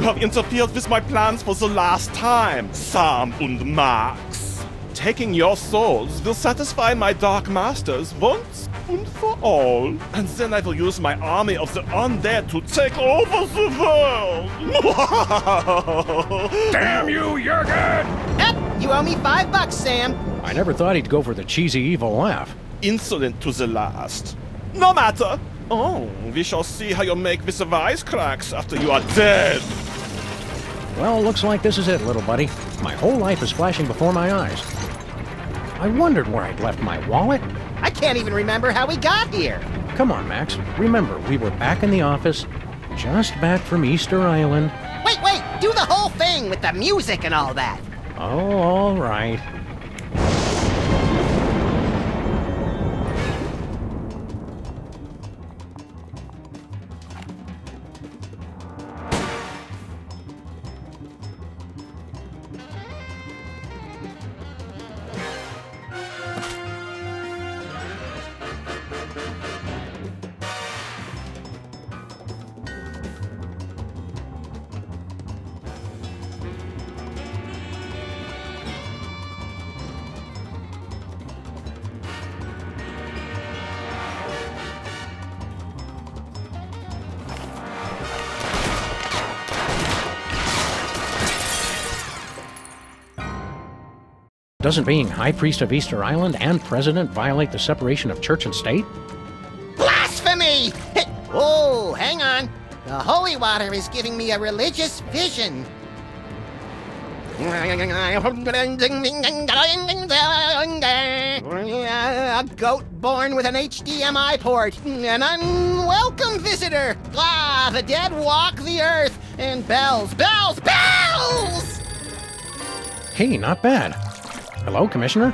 have interfered with my plans for the last time, Sam und Max. Taking your souls will satisfy my dark masters once and for all. And then I will use my army of the undead to take over the world! Damn you, Jurgen! You owe me $5, Sam. I never thought he'd go for the cheesy evil laugh. Insolent to the last. No matter. Oh, we shall see how you make with the wisecracks after you are dead. Well, looks like this is it, little buddy. My whole life is flashing before my eyes. I wondered where I'd left my wallet. I can't even remember how we got here. Come on, Max. Remember, we were back in the office, just back from Easter Island. Wait, do the whole thing with the music and all that. Oh, all right. Doesn't being High Priest of Easter Island and President violate the separation of church and state? Blasphemy! Oh, hang on. The holy water is giving me a religious vision. A goat born with an HDMI port. An unwelcome visitor. Ah, the dead walk the earth. And bells. Hey, not bad. Hello, Commissioner?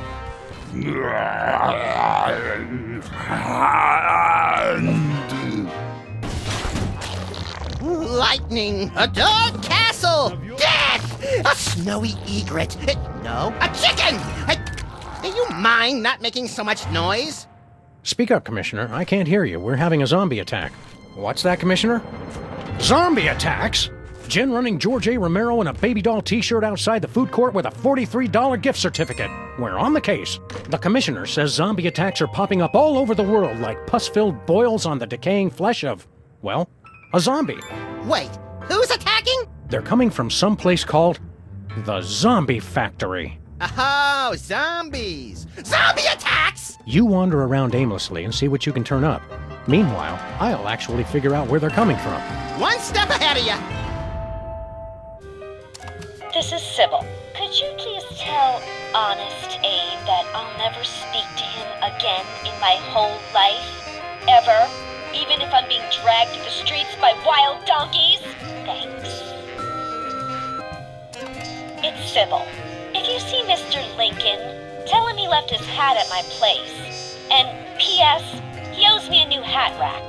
Lightning, a dark castle, death, a snowy egret, no, a chicken! Do you mind not making so much noise? Speak up, Commissioner. I can't hear you. We're having a zombie attack. What's that, Commissioner? Zombie attacks? Jen running George A. Romero in a baby doll t-shirt outside the food court with a $43 gift certificate. We're on the case. The Commissioner says zombie attacks are popping up all over the world like pus-filled boils on the decaying flesh of, well, a zombie. Wait, who's attacking? They're coming from some place called the Zombie Factory. Oh, zombies! Zombie attacks! You wander around aimlessly and see what you can turn up. Meanwhile, I'll actually figure out where they're coming from. One step ahead of you! This is Sybil. Could you please tell Honest Abe that I'll never speak to him again in my whole life? Ever? Even if I'm being dragged through the streets by wild donkeys? Thanks. It's Sybil. If you see Mr. Lincoln, tell him he left his hat at my place. And P.S., he owes me a new hat rack.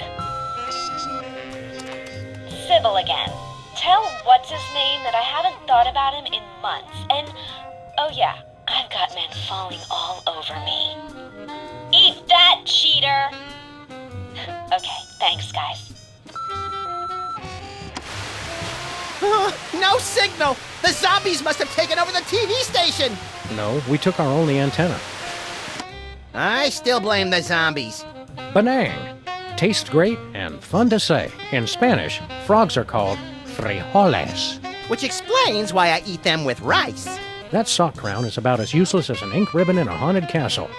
Sybil again. Tell what's-his-name that I haven't thought about him in months. And, oh yeah, I've got men falling all over me. Eat that, cheater! Okay, thanks, guys. No signal! The zombies must have taken over the TV station! No, we took our only antenna. I still blame the zombies. Benang. Tastes great and fun to say. In Spanish, frogs are called frijoles. Which explains why I eat them with rice. That sock crown is about as useless as an ink ribbon in a haunted castle.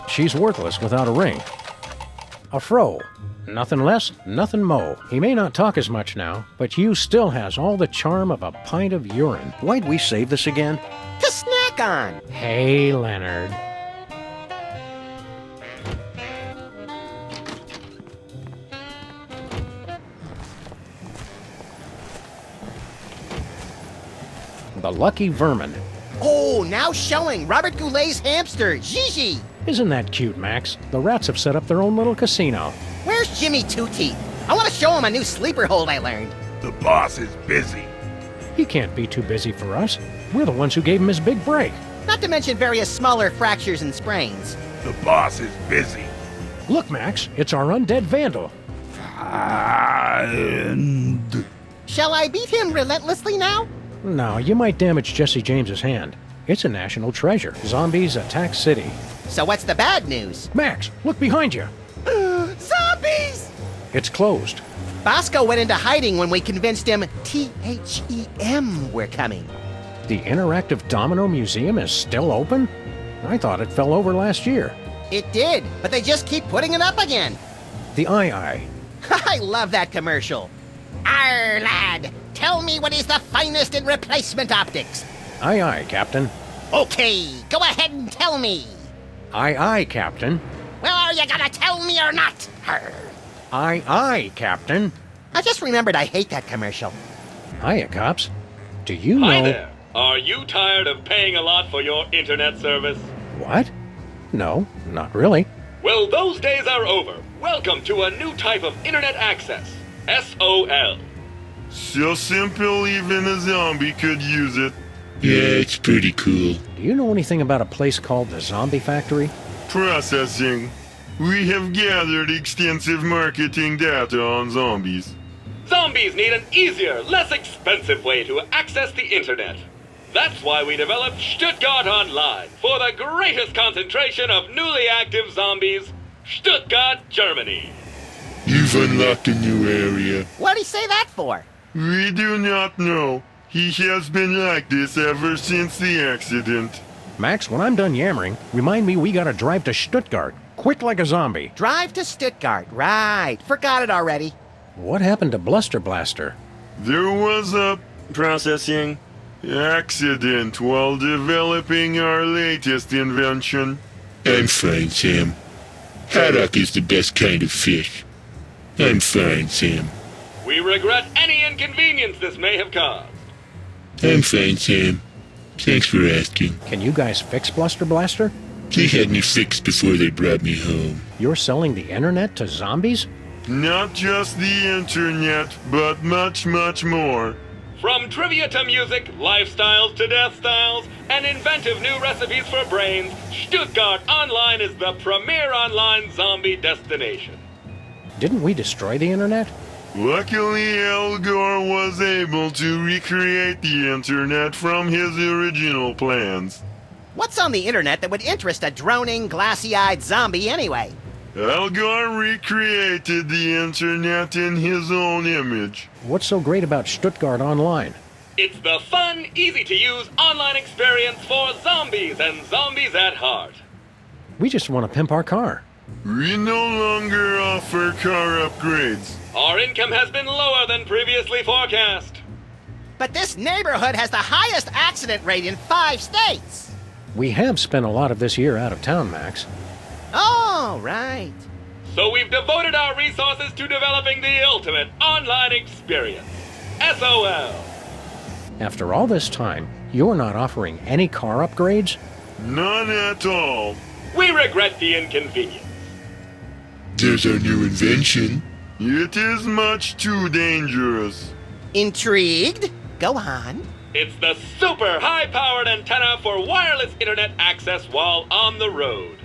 She's worthless without a ring. A fro. Nothing less, nothing mo. He may not talk as much now, but Hugh still has all the charm of a pint of urine. Why'd we save this again? To snack on. Hey, Leonard. The Lucky Vermin. Oh, now showing Robert Goulet's hamster, Gigi. Isn't that cute, Max? The rats have set up their own little casino. Where's Jimmy Two Teeth? I want to show him a new sleeper hold I learned. The boss is busy. He can't be too busy for us. We're the ones who gave him his big break. Not to mention various smaller fractures and sprains. The boss is busy. Look, Max, it's our undead vandal. And... Shall I beat him relentlessly now? No, you might damage Jesse James's hand. It's a national treasure. Zombies attack city. So what's the bad news? Max, look behind you. Zombies! It's closed. Bosco went into hiding when we convinced him THEM were coming. The Interactive Domino Museum is still open? I thought it fell over last year. It did, but they just keep putting it up again. The II. I love that commercial. Arr, lad, tell me what is the finest in replacement optics. Aye, Captain. Okay, go ahead and tell me. Aye, Captain. Well, are you gonna tell me or not? Arr. Aye, Captain. I just remembered I hate that commercial. Hiya, cops. Do you know... Hi there. Are you tired of paying a lot for your internet service? What? No, not really. Well, those days are over. Welcome to a new type of internet access. SOL. So simple even a zombie could use it. Yeah, it's pretty cool. Do you know anything about a place called the Zombie Factory? Processing. We have gathered extensive marketing data on zombies. Zombies need an easier, less expensive way to access the internet. That's why we developed Stuttgart Online for the greatest concentration of newly active zombies, Stuttgart, Germany. You've unlocked a new area. What'd he say that for? We do not know. He has been like this ever since the accident. Max, when I'm done yammering, remind me we gotta drive to Stuttgart. Quick like a zombie. Drive to Stuttgart, right. Forgot it already. What happened to Bluster Blaster? There was a processing accident while developing our latest invention. I'm fine, Sam. Haddock is the best kind of fish. I'm fine, Sam. We regret any inconvenience this may have caused. I'm fine, Sam. Thanks for asking. Can you guys fix Bluster Blaster? They had me fixed before they brought me home. You're selling the internet to zombies? Not just the internet, but much, much more. From trivia to music, lifestyles to death styles, and inventive new recipes for brains, Stuttgart Online is the premier online zombie destination. Didn't we destroy the internet? Luckily, Al Gore was able to recreate the internet from his original plans. What's on the internet that would interest a droning, glassy-eyed zombie anyway? Al Gore recreated the internet in his own image. What's so great about Stuttgart Online? It's the fun, easy-to-use online experience for zombies and zombies at heart. We just want to pimp our car. We no longer offer car upgrades. Our income has been lower than previously forecast. But this neighborhood has the highest accident rate in 5 states. We have spent a lot of this year out of town, Max. Oh, right. So we've devoted our resources to developing the ultimate online experience. SOL. After all this time, you're not offering any car upgrades? None at all. We regret the inconvenience. There's our new invention. It is much too dangerous. Intrigued? Go on. It's the super high-powered antenna for wireless internet access while on the road.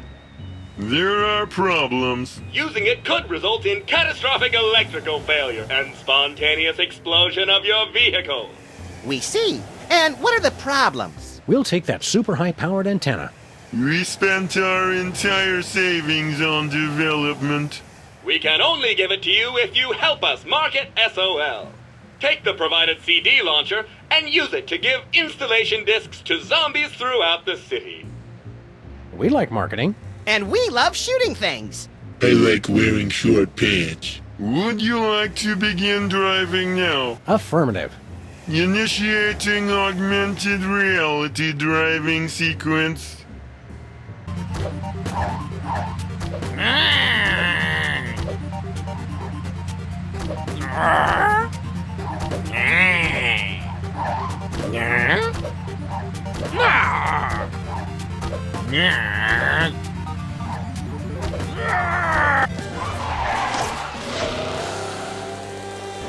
There are problems. Using it could result in catastrophic electrical failure and spontaneous explosion of your vehicle. We see. And what are the problems? We'll take that super high-powered antenna. We spent our entire savings on development. We can only give it to you if you help us market SOL. Take the provided CD launcher and use it to give installation discs to zombies throughout the city. We like marketing. And we love shooting things. I like wearing short pants. Would you like to begin driving now? Affirmative. Initiating augmented reality driving sequence.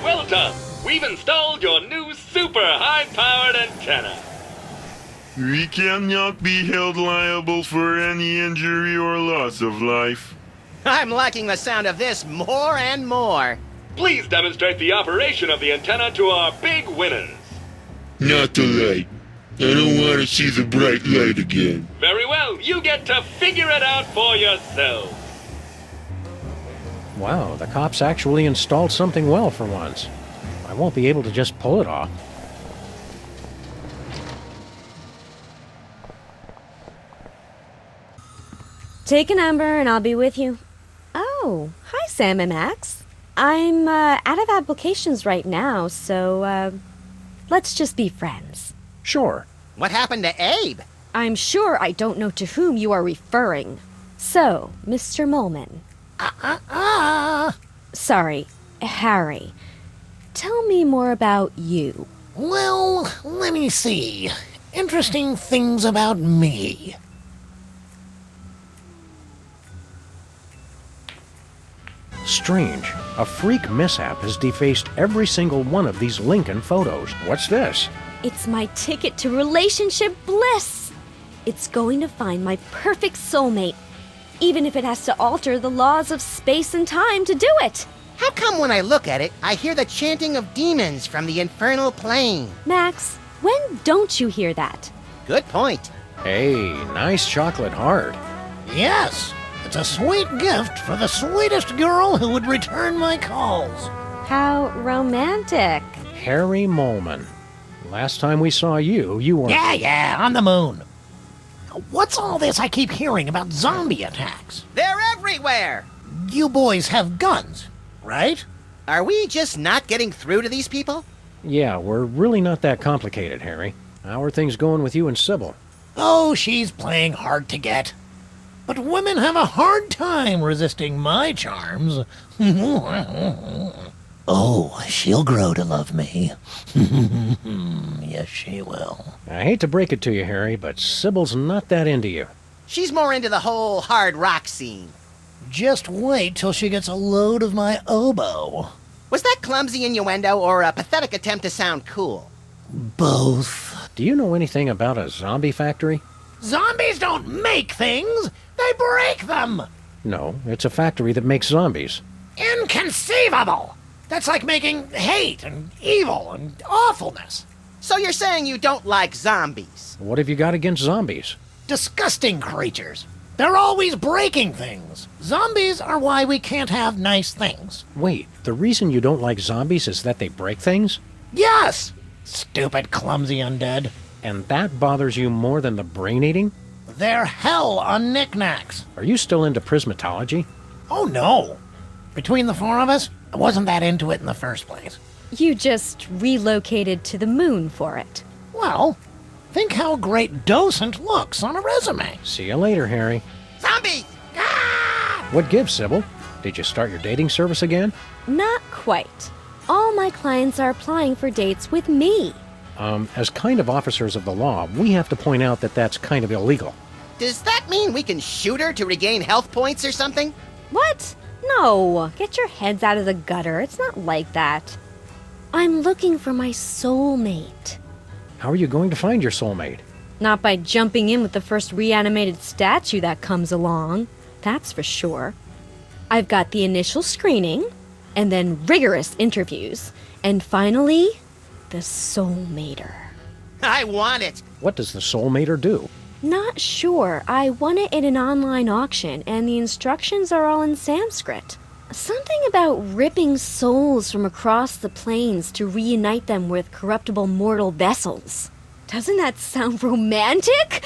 Well done! We've installed your new super high-powered antenna. We cannot be held liable for any injury or loss of life. I'm liking the sound of this more and more. please demonstrate the operation of the antenna to our big winners. Not the light. I don't want to see the bright light again. Very well, you get to figure it out for yourself. Wow, the cops actually installed something well for once. I won't be able to just pull it off. Take a number and I'll be with you. Oh, hi Sam and Max. I'm out of applications right now, so let's just be friends. Sure. What happened to Abe? I'm sure I don't know to whom you are referring. So, Mr. Molman. Sorry, Harry. Tell me more about you. Well, let me see. Interesting things about me. Strange. A freak mishap has defaced every single one of these Lincoln photos. What's this? It's my ticket to relationship bliss. It's going to find my perfect soulmate, even if it has to alter the laws of space and time to do it. How come when I look at it, I hear the chanting of demons from the infernal plane? Max, when don't you hear that? Good point. Hey, nice chocolate heart. Yes, it's a sweet gift for the sweetest girl who would return my calls. How romantic. Harry Molman. Last time we saw you, you were... Yeah, on the moon. What's all this I keep hearing about zombie attacks? They're everywhere! You boys have guns, right? Are we just not getting through to these people? Yeah, we're really not that complicated, Harry. How are things going with you and Sybil? Oh, she's playing hard to get. But women have a hard time resisting my charms. Oh, she'll grow to love me. Yes, she will. I hate to break it to you, Harry, but Sybil's not that into you. She's more into the whole hard rock scene. Just wait till she gets a load of my oboe. Was that clumsy innuendo or a pathetic attempt to sound cool? Both. Do you know anything about a zombie factory? Zombies don't make things, they break them! No, it's a factory that makes zombies. Inconceivable! That's like making hate and evil and awfulness. So you're saying you don't like zombies? What have you got against zombies? Disgusting creatures. They're always breaking things. Zombies are why we can't have nice things. Wait, the reason you don't like zombies is that they break things? Yes! Stupid, clumsy undead. And that bothers you more than the brain eating? They're hell on knickknacks. Are you still into prismatology? Oh, no. Between the four of us, I wasn't that into it in the first place. You just relocated to the moon for it. Well, think how great docent looks on a resume. See you later, Harry. Zombies! Ah! What gives, Sybil? Did you start your dating service again? Not quite. All my clients are applying for dates with me. As kind of officers of the law, we have to point out that that's kind of illegal. Does that mean we can shoot her to regain health points or something? What? No. Get your heads out of the gutter. It's not like that. I'm looking for my soulmate. How are you going to find your soulmate? Not by jumping in with the first reanimated statue that comes along. That's for sure. I've got the initial screening, and then rigorous interviews, and finally, the soulmater. I want it! What does the soulmater do? Not sure. I won it in an online auction, and the instructions are all in Sanskrit. Something about ripping souls from across the plains to reunite them with corruptible mortal vessels. Doesn't that sound romantic?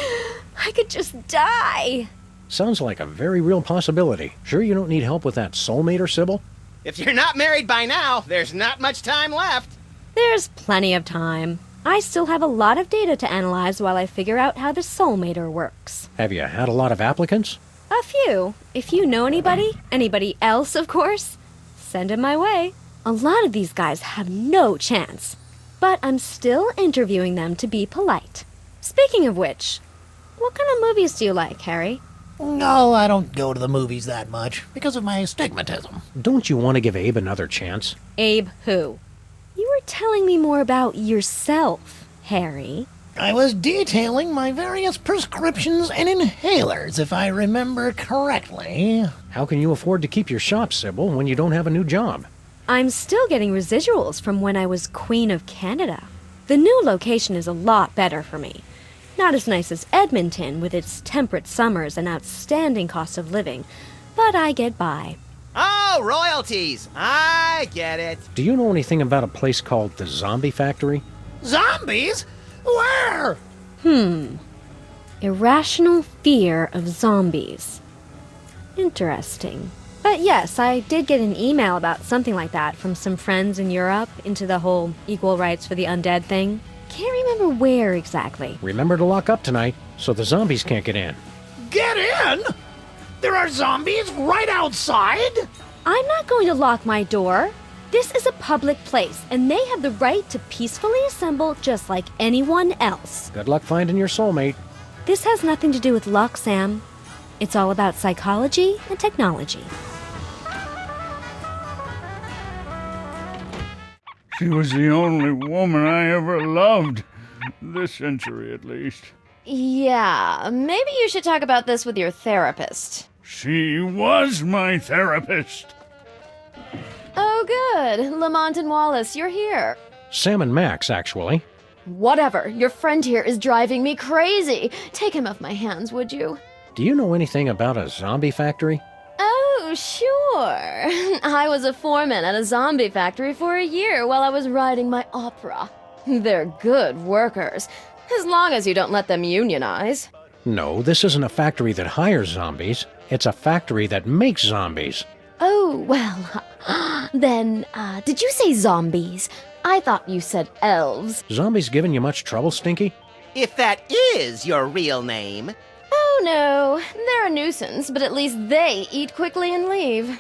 I could just die. Sounds like a very real possibility. Sure you don't need help with that soulmater, Sybil? If you're not married by now, there's not much time left. There's plenty of time. I still have a lot of data to analyze while I figure out how the soulmater works. Have you had a lot of applicants? A few. If you know anybody else, of course, send 'em my way. A lot of these guys have no chance, but I'm still interviewing them to be polite. Speaking of which, what kind of movies do you like, Harry? No, I don't go to the movies that much because of my astigmatism. Don't you want to give Abe another chance? Abe who? You were telling me more about yourself, Harry. I was detailing my various prescriptions and inhalers, if I remember correctly. How can you afford to keep your shop, Sybil, when you don't have a new job? I'm still getting residuals from when I was Queen of Canada. The new location is a lot better for me. Not as nice as Edmonton with its temperate summers and outstanding cost of living, but I get by. Oh, royalties! I get it. Do you know anything about a place called the Zombie Factory? Zombies? Where? Irrational fear of zombies. Interesting. But yes, I did get an email about something like that from some friends in Europe into the whole equal rights for the undead thing. Can't remember where exactly. Remember to lock up tonight so the zombies can't get in. Get in? There are zombies right outside? I'm not going to lock my door. This is a public place, and they have the right to peacefully assemble just like anyone else. Good luck finding your soulmate. This has nothing to do with luck, Sam. It's all about psychology and technology. She was the only woman I ever loved. This century, at least. Yeah, maybe you should talk about this with your therapist. She was my therapist. Oh, good. Lamont and Wallace, you're here. Sam and Max, actually. Whatever. Your friend here is driving me crazy. Take him off my hands, would you? Do you know anything about a zombie factory? Oh, sure. I was a foreman at a zombie factory for a year while I was writing my opera. They're good workers, as long as you don't let them unionize. No, this isn't a factory that hires zombies. It's a factory that makes zombies. Oh, well, then, did you say zombies? I thought you said elves. Zombies giving you much trouble, Stinky? If that is your real name. Oh, no. They're a nuisance, but at least they eat quickly and leave.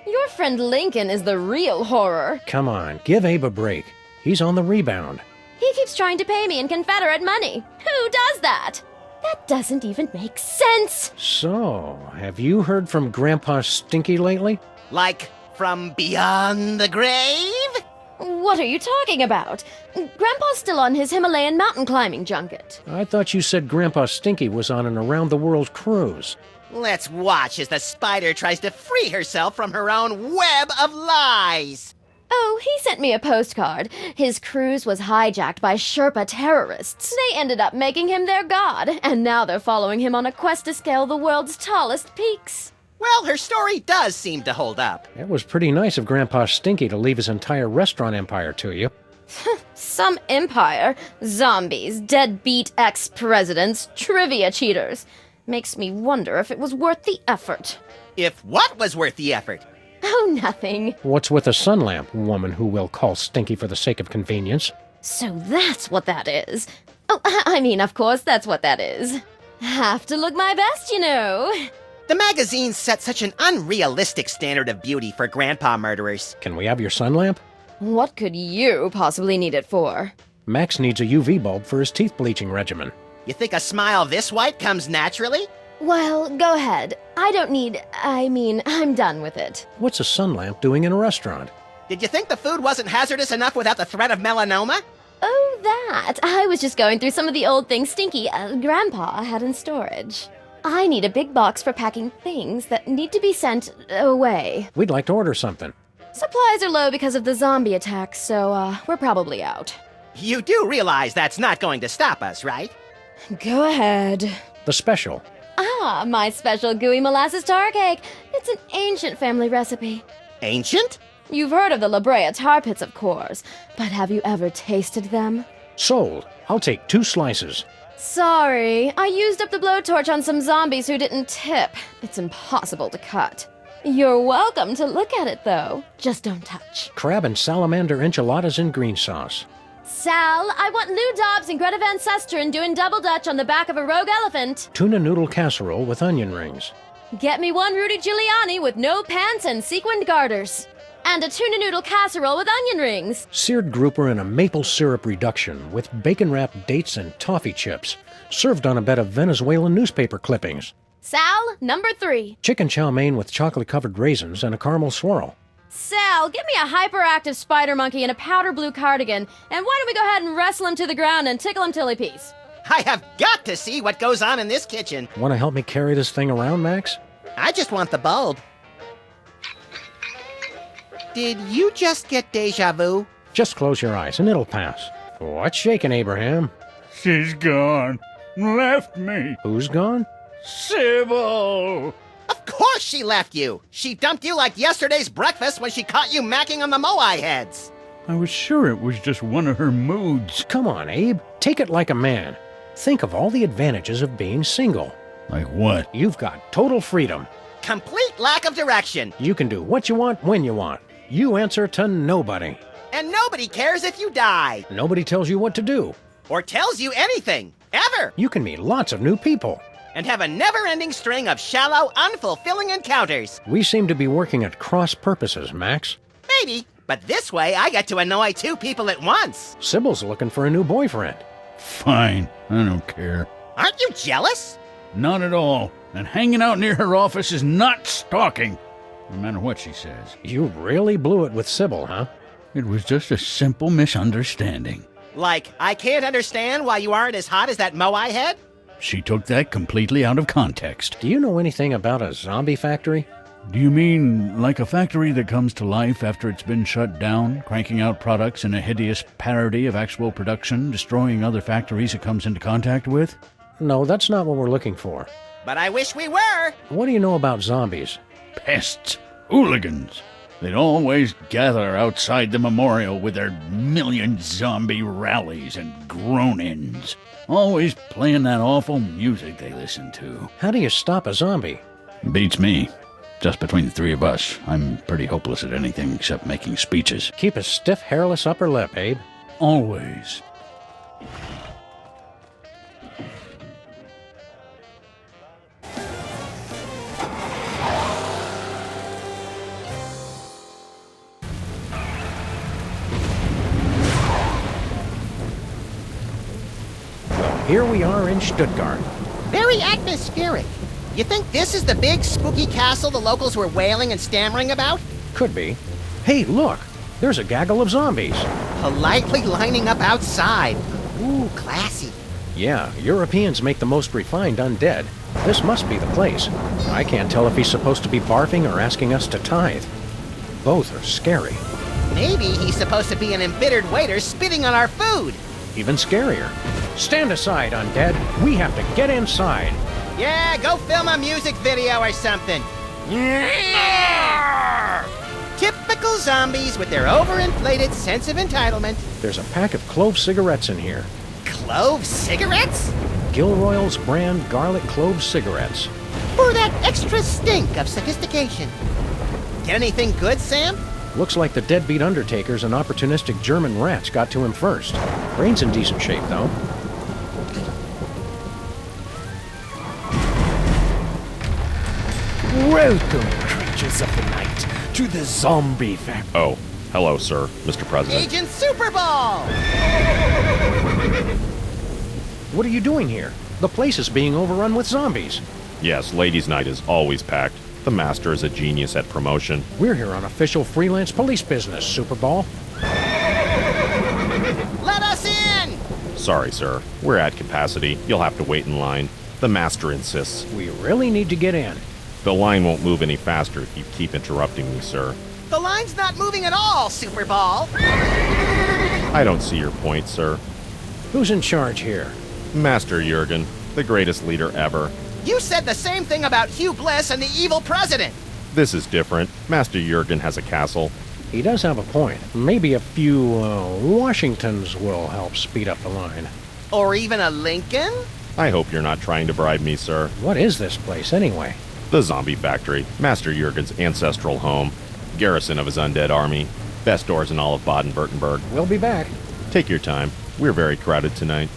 Your friend Lincoln is the real horror. Come on, give Abe a break. He's on the rebound. He keeps trying to pay me in Confederate money. Who does that? That doesn't even make sense. So, have you heard from Grandpa Stinky lately? Like from beyond the grave? What are you talking about? Grandpa's still on his Himalayan mountain climbing junket. I thought you said Grandpa Stinky was on an around-the-world cruise. Let's watch as the spider tries to free herself from her own web of lies. Oh, he sent me a postcard. His cruise was hijacked by Sherpa terrorists. They ended up making him their god, and now they're following him on a quest to scale the world's tallest peaks. Well, her story does seem to hold up. It was pretty nice of Grandpa Stinky to leave his entire restaurant empire to you. Some empire. Zombies, deadbeat ex-presidents, trivia cheaters. Makes me wonder if it was worth the effort. If what was worth the effort? Oh, nothing. What's with a sun lamp, woman who will call Stinky for the sake of convenience? So that's what that is. Oh, I mean, of course, that's what that is. Have to look my best, you know. The magazine set such an unrealistic standard of beauty for grandpa murderers. Can we have your sun lamp? What could you possibly need it for? Max needs a UV bulb for his teeth bleaching regimen. You think a smile this white comes naturally? Well, go ahead. I'm done with it. What's a sun lamp doing in a restaurant? Did you think the food wasn't hazardous enough without the threat of melanoma? Oh, that. I was just going through some of the old things Stinky, Grandpa, had in storage. I need a big box for packing things that need to be sent away. We'd like to order something. Supplies are low because of the zombie attack, so, we're probably out. You do realize that's not going to stop us, right? Go ahead. The special. Ah, my special gooey molasses tar cake. It's an ancient family recipe. Ancient? You've heard of the La Brea tar pits, of course, but have you ever tasted them? Sold. I'll take 2 slices. Sorry, I used up the blowtorch on some zombies who didn't tip. It's impossible to cut. You're welcome to look at it, though. Just don't touch. Crab and salamander enchiladas in green sauce. Sal, I want Lou Dobbs and Greta Van Susteren doing double dutch on the back of a rogue elephant. Tuna noodle casserole with onion rings. Get me one Rudy Giuliani with no pants and sequined garters. And a tuna noodle casserole with onion rings. Seared grouper in a maple syrup reduction with bacon-wrapped dates and toffee chips. Served on a bed of Venezuelan newspaper clippings. Sal, number 3. Chicken chow mein with chocolate-covered raisins and a caramel swirl. Sal, get me a hyperactive spider monkey in a powder blue cardigan, and why don't we go ahead and wrestle him to the ground and tickle him till he pees? I have got to see what goes on in this kitchen. Want to help me carry this thing around, Max? I just want the bulb. Did you just get deja vu? Just close your eyes and it'll pass. What's shaking, Abraham? She's gone. Left me. Who's gone? Sybil! Of course she left you! She dumped you like yesterday's breakfast when she caught you macking on the Moai heads! I was sure it was just one of her moods. Come on, Abe. Take it like a man. Think of all the advantages of being single. Like what? You've got total freedom. Complete lack of direction! You can do what you want when you want. You answer to nobody. And nobody cares if you die! Nobody tells you what to do. Or tells you anything! Ever! You can meet lots of new people. And have a never-ending string of shallow, unfulfilling encounters! We seem to be working at cross purposes, Max. Maybe, but this way I get to annoy 2 people at once! Sybil's looking for a new boyfriend. Fine, I don't care. Aren't you jealous? Not at all. And hanging out near her office is not stalking, no matter what she says. You really blew it with Sybil, huh? It was just a simple misunderstanding. Like, I can't understand why you aren't as hot as that Moai head? She took that completely out of context. Do you know anything about a zombie factory? Do you mean like a factory that comes to life after it's been shut down, cranking out products in a hideous parody of actual production, destroying other factories it comes into contact with? No, that's not what we're looking for. But I wish we were! What do you know about zombies? Pests, hooligans. They'd always gather outside the memorial with their million zombie rallies and groan-ins. Always playing that awful music they listen to. How do you stop a zombie? Beats me. Just between the 3 of us, I'm pretty hopeless at anything except making speeches. Keep a stiff, hairless upper lip, Abe. Always. Here we are in Stuttgart. Very atmospheric. You think this is the big, spooky castle the locals were wailing and stammering about? Could be. Hey, look! There's a gaggle of zombies. Politely lining up outside. Ooh, classy. Yeah, Europeans make the most refined undead. This must be the place. I can't tell if he's supposed to be barfing or asking us to tithe. Both are scary. Maybe he's supposed to be an embittered waiter spitting on our food. Even scarier. Stand aside, undead. We have to get inside. Yeah, go film a music video or something. Typical zombies with their overinflated sense of entitlement. There's a pack of clove cigarettes in here. Clove cigarettes? Gilroy's brand garlic clove cigarettes. For that extra stink of sophistication. Get anything good, Sam? Looks like the deadbeat undertakers and opportunistic German rats got to him first. Brain's in decent shape, though. Welcome, creatures of the night, to the zombie factory. Oh, hello, sir, Mr. President. Agent Super Ball! What are you doing here? The place is being overrun with zombies. Yes, ladies' night is always packed. The master is a genius at promotion. We're here on official freelance police business, Super Ball. Let us in! Sorry, sir. We're at capacity. You'll have to wait in line. The master insists. We really need to get in. The line won't move any faster if you keep interrupting me, sir. The line's not moving at all, Super Ball. I don't see your point, sir. Who's in charge here? Master Jurgen, the greatest leader ever. You said the same thing about Hugh Bliss and the evil president. This is different. Master Jurgen has a castle. He does have a point. Maybe a few Washingtons will help speed up the line. Or even a Lincoln? I hope you're not trying to bribe me, sir. What is this place, anyway? The Zombie Factory, Master Jurgen's ancestral home, garrison of his undead army, best doors in all of Baden-Württemberg. We'll be back. Take your time. We're very crowded tonight.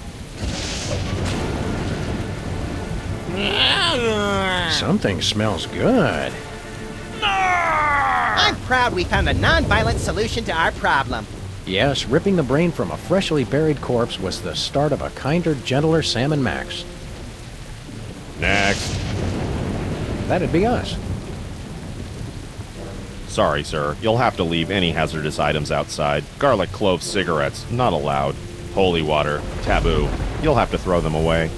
Something smells good. I'm proud we found a non-violent solution to our problem. Yes, ripping the brain from a freshly buried corpse was the start of a kinder, gentler Sam and Max. Next. That'd be us. Sorry, sir. You'll have to leave any hazardous items outside. Garlic clove cigarettes, not allowed. Holy water, taboo. You'll have to throw them away.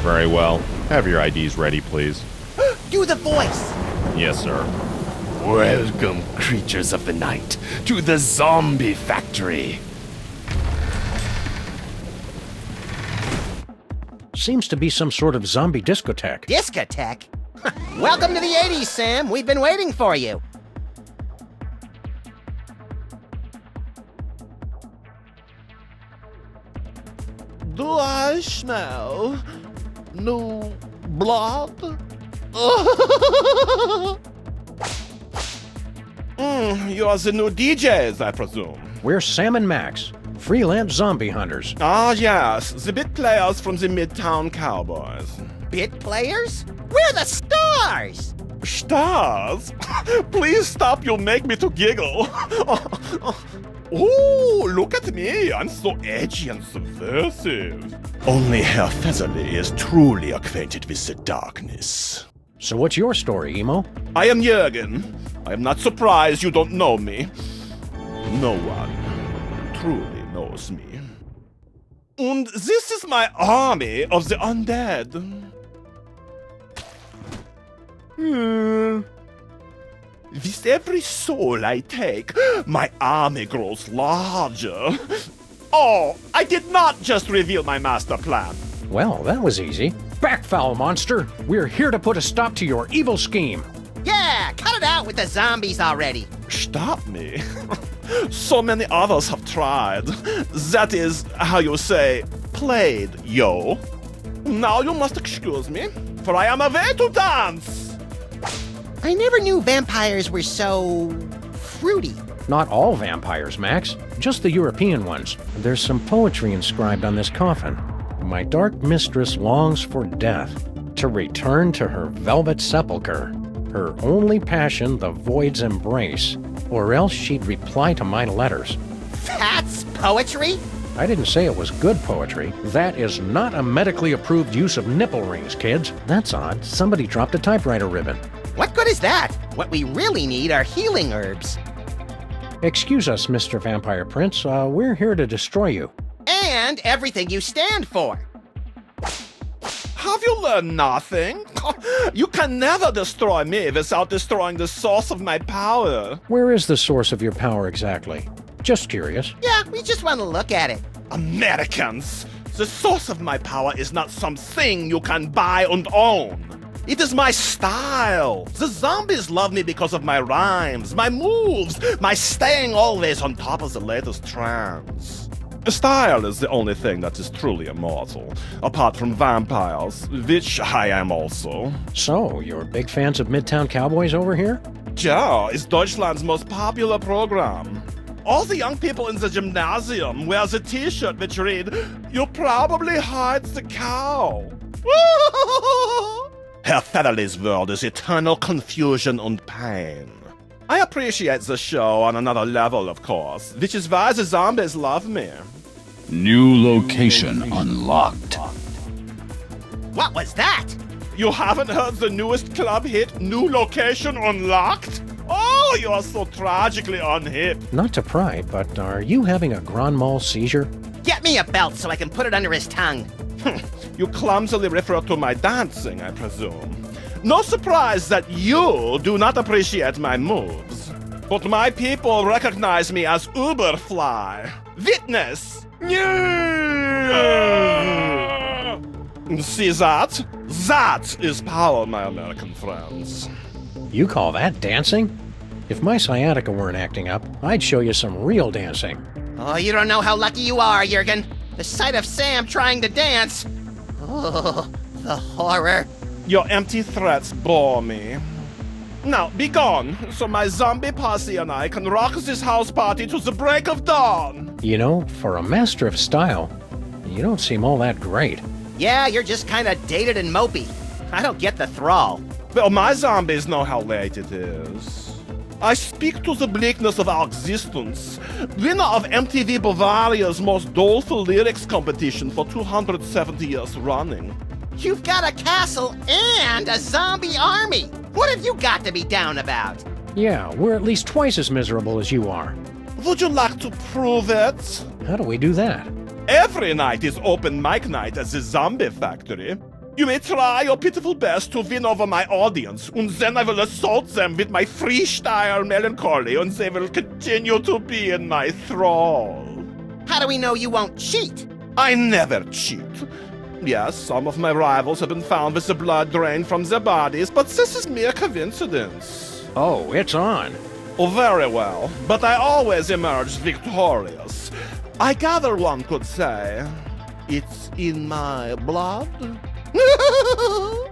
Very well. Have your IDs ready, please. Do the voice! Yes, sir. Welcome, creatures of the night, to the zombie factory. Seems to be some sort of zombie discotheque. Discotheque? Welcome to the 80s, Sam. We've been waiting for you. Do I smell new blood? You are the new DJs, I presume. We're Sam and Max, freelance zombie hunters. Ah, yes, the bit players from the Midtown Cowboys. Bit players? We're the stars! Stars? Please stop, you'll make me to giggle. Oh, look at me, I'm so edgy and subversive. Only Herr Featherly is truly acquainted with the darkness. So what's your story, Emo? I am Jurgen. I am not surprised you don't know me. No one truly knows me. And this is my army of the undead. With every soul I take, my army grows larger. Oh, I did not just reveal my master plan. Well, that was easy. Back, foul monster! We're here to put a stop to your evil scheme. Yeah, cut it out with the zombies already. Stop me. So many others have tried. That is how you say, played, yo. Now you must excuse me, for I am away to dance. I never knew vampires were so fruity. Not all vampires, Max. Just the European ones. There's some poetry inscribed on this coffin. My dark mistress longs for death, to return to her velvet sepulchre. Her only passion the void's embrace, or else she'd reply to my letters. That's poetry? I didn't say it was good poetry. That is not a medically approved use of nipple rings, kids. That's odd. Somebody dropped a typewriter ribbon. What good is that? What we really need are healing herbs. Excuse us, Mr. Vampire Prince. We're here to destroy you. And everything you stand for. Have you learned nothing? You can never destroy me without destroying the source of my power. Where is the source of your power exactly? Just curious. Yeah, we just want to look at it. Americans! The source of my power is not something you can buy and own. It is my style. The zombies love me because of my rhymes, my moves, my staying always on top of the latest trends. Style is the only thing that is truly immortal, apart from vampires, which I am also. So, you're big fans of Midtown Cowboys over here? Ja, is Deutschland's most popular program. All the young people in the gymnasium wear the t-shirt which read, "You probably hide the cow." Herr Featherly's world is eternal confusion and pain. I appreciate the show on another level, of course, which is why the zombies love me. New location unlocked. What was that? You haven't heard the newest club hit, New Location Unlocked? Oh, you're so tragically unhip. Not to pry, but are you having a grand mal seizure? Get me a belt so I can put it under his tongue. You clumsily refer to my dancing, I presume. No surprise that you do not appreciate my moves. But my people recognize me as Uberfly. Witness! See that? That is power, my American friends. You call that dancing? If my sciatica weren't acting up, I'd show you some real dancing. Oh, you don't know how lucky you are, Jurgen. The sight of Sam trying to dance. Oh, the horror. Your empty threats bore me. Now, be gone, so my zombie posse and I can rock this house party to the break of dawn. You know, for a master of style, you don't seem all that great. Yeah, you're just kind of dated and mopey. I don't get the thrall. Well, my zombies know how late it is. I speak to the bleakness of our existence. Winner of MTV Bavaria's most doleful lyrics competition for 270 years running. You've got a castle and a zombie army. What have you got to be down about? Yeah, we're at least twice as miserable as you are. Would you like to prove it? How do we do that? Every night is open mic night at the Zombie Factory. You may try your pitiful best to win over my audience, and then I will assault them with my freestyle melancholy, and they will continue to be in my thrall. How do we know you won't cheat? I never cheat. Yes, some of my rivals have been found with the blood drained from their bodies, but this is mere coincidence. Oh, it's on. Oh, very well, but I always emerge victorious. I gather one could say, it's in my blood.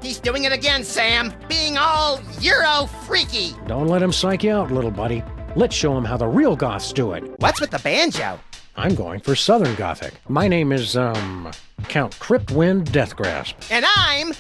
He's doing it again, Sam. Being all Euro freaky. Don't let him psych you out, little buddy. Let's show him how the real goths do it. What's with the banjo? I'm going for Southern Gothic. My name is, Count Cryptwind Deathgrasp. And I'm,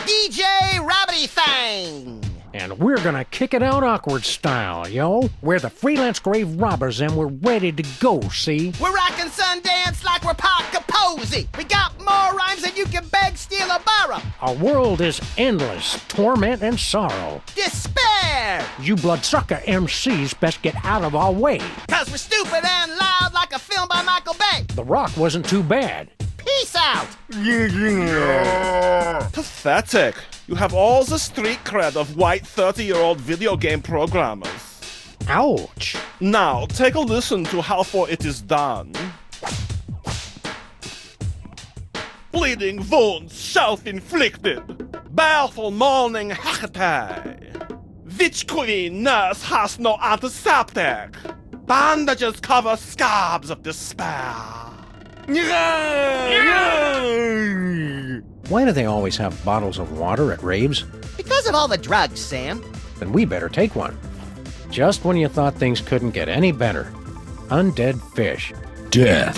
DJ Rabbity Thang. And we're gonna kick it out awkward style, yo. We're the freelance grave robbers and we're ready to go, see? We're rockin' Sundance like we're Parker Posey. We got more rhymes than you can beg, steal, or borrow. Our world is endless, torment and sorrow. Despair! You bloodsucker MCs best get out of our way. 'Cause we're stupid and loud like a film by Michael Bay. The Rock wasn't too bad. Peace out! Pathetic. You have all the street cred of white 30-year-old video game programmers. Ouch. Now, take a listen to how far it is done. Bleeding wounds self-inflicted. Baleful morning hecate. Witch queen nurse has no antiseptic. Bandages cover scabs of despair. Why do they always have bottles of water at raves? Because of all the drugs, Sam. Then we better take one. Just when you thought things couldn't get any better. Undead fish. Death.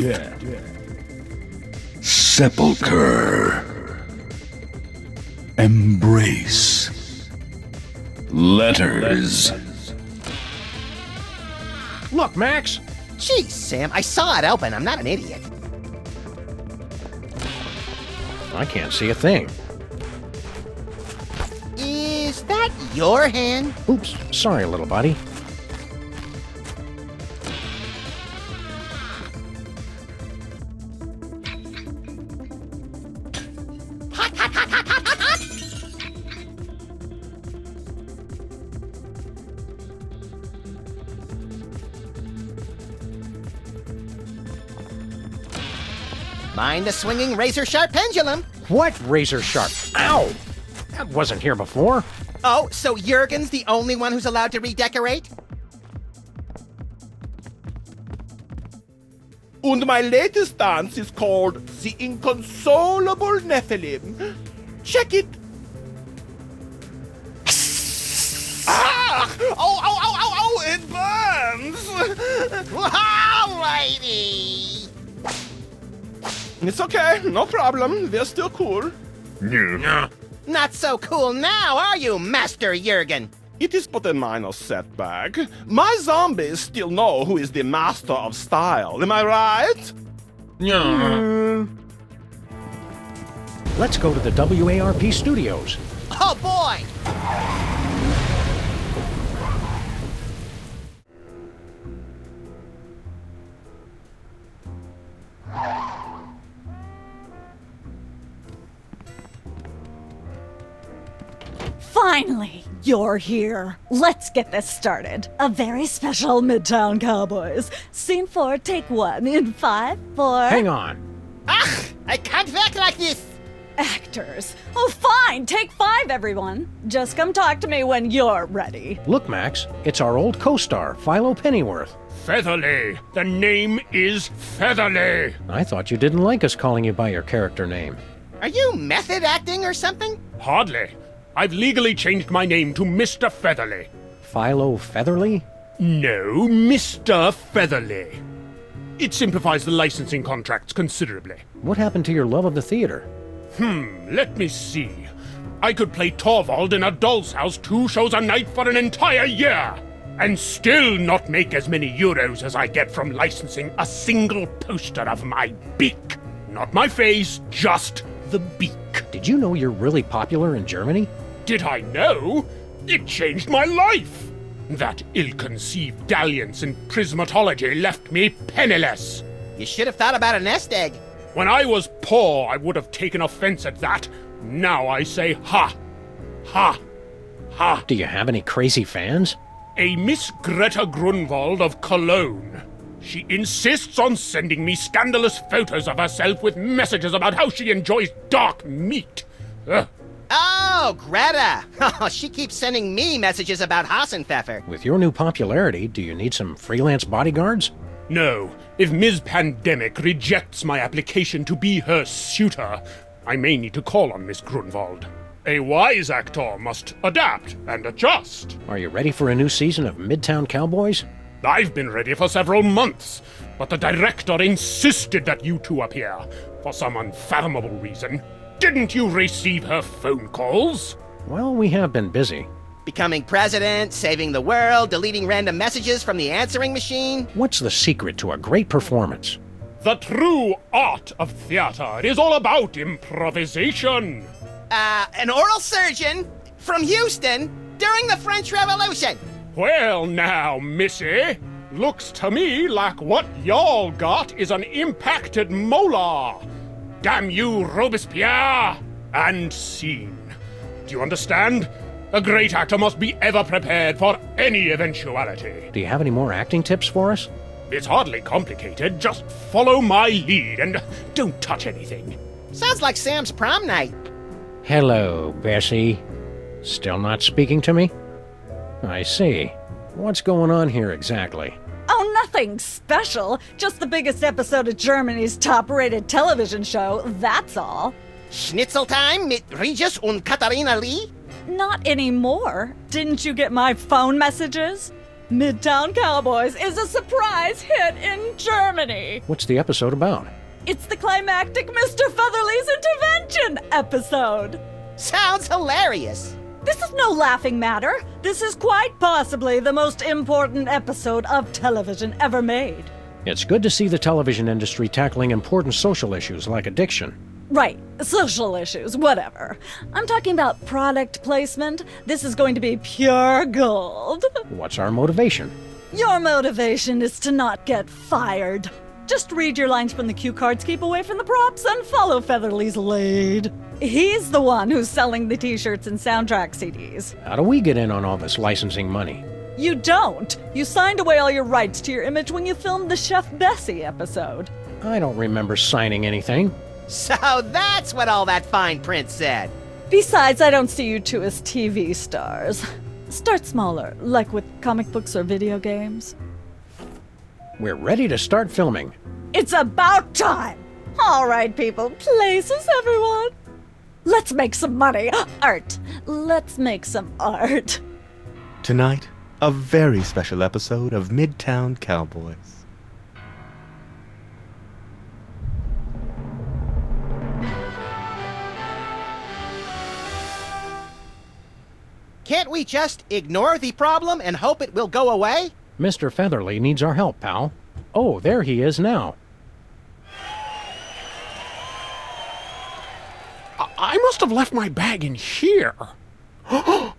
Sepulcher. Embrace. Letters. Look, Max! Jeez, Sam, I saw it open. I'm not an idiot. I can't see a thing. Is that your hand? Oops, sorry, little buddy. Hot, hot, hot, hot, hot, hot, hot! Mind the swinging razor-sharp pendulum. What razor sharp? Ow! That wasn't here before. Oh, so Jurgen's the only one who's allowed to redecorate? And my latest dance is called the Inconsolable Nephilim. Check it. Ah! Oh, it burns! Alrighty! It's okay, no problem. We're still cool. Not so cool now, are you, Master Jurgen? It is but a minor setback. My zombies still know who is the master of style. Am I right? Let's go to the WARP studios. Oh boy! Finally, you're here. Let's get this started. A very special Midtown Cowboys. Scene 4, take 1 in 5, 4... Hang on. Ugh! I can't act like this! Actors. Oh, fine, take 5, everyone. Just come talk to me when you're ready. Look, Max, it's our old co-star, Philo Pennyworth. Featherly. The name is Featherly. I thought you didn't like us calling you by your character name. Are you method acting or something? Hardly. I've legally changed my name to Mr. Featherly. Philo Featherly? No, Mr. Featherly. It simplifies the licensing contracts considerably. What happened to your love of the theater? Let me see. I could play Torvald in a doll's house 2 shows a night for an entire year, and still not make as many euros as I get from licensing a single poster of my beak. Not my face, just the beak. Did you know you're really popular in Germany? Did I know? It changed my life. That ill-conceived dalliance in prismatology left me penniless. You should have thought about a nest egg. When I was poor, I would have taken offense at that. Now I say ha. Ha. Ha. Do you have any crazy fans? A Miss Greta Grunwald of Cologne. She insists on sending me scandalous photos of herself with messages about how she enjoys dark meat. Ugh. Oh, Greta! Oh, she keeps sending me messages about Hassenpfeffer. With your new popularity, do you need some freelance bodyguards? No. If Ms. Pandemic rejects my application to be her suitor, I may need to call on Miss Grunwald. A wise actor must adapt and adjust. Are you ready for a new season of Midtown Cowboys? I've been ready for several months, but the director insisted that you two appear, for some unfathomable reason. Didn't you receive her phone calls? Well, we have been busy. Becoming president, saving the world, deleting random messages from the answering machine. What's the secret to a great performance? The true art of theater is all about improvisation. An oral surgeon from Houston during the French Revolution. Well now, missy, looks to me like what y'all got is an impacted molar. Damn you, Robespierre! And scene. Do you understand? A great actor must be ever prepared for any eventuality. Do you have any more acting tips for us? It's hardly complicated. Just follow my lead and don't touch anything. Sounds like Sam's prom night. Hello, Bessie. Still not speaking to me? I see. What's going on here exactly? Oh, nothing special. Just the biggest episode of Germany's top-rated television show, that's all. Schnitzel time mit Regis und Katharina Lee? Not anymore. Didn't you get my phone messages? Midtown Cowboys is a surprise hit in Germany. What's the episode about? It's the climactic Mr. Featherly's intervention episode. Sounds hilarious. This is no laughing matter. This is quite possibly the most important episode of television ever made. It's good to see the television industry tackling important social issues like addiction. Right, social issues, whatever. I'm talking about product placement. This is going to be pure gold. What's our motivation? Your motivation is to not get fired. Just read your lines from the cue cards, keep away from the props, and follow Featherly's lead. He's the one who's selling the t-shirts and soundtrack CDs. How do we get in on all this licensing money? You don't. You signed away all your rights to your image when you filmed the Chef Bessie episode. I don't remember signing anything. So that's what all that fine print said. Besides, I don't see you two as TV stars. Start smaller, like with comic books or video games. We're ready to start filming. It's about time! All right, people, places, everyone. Let's make some money. Art. Let's make some art. Tonight, a very special episode of Midtown Cowboys. Can't we just ignore the problem and hope it will go away? Mr. Featherly needs our help, pal. Oh, there he is now. I must have left my bag in here. I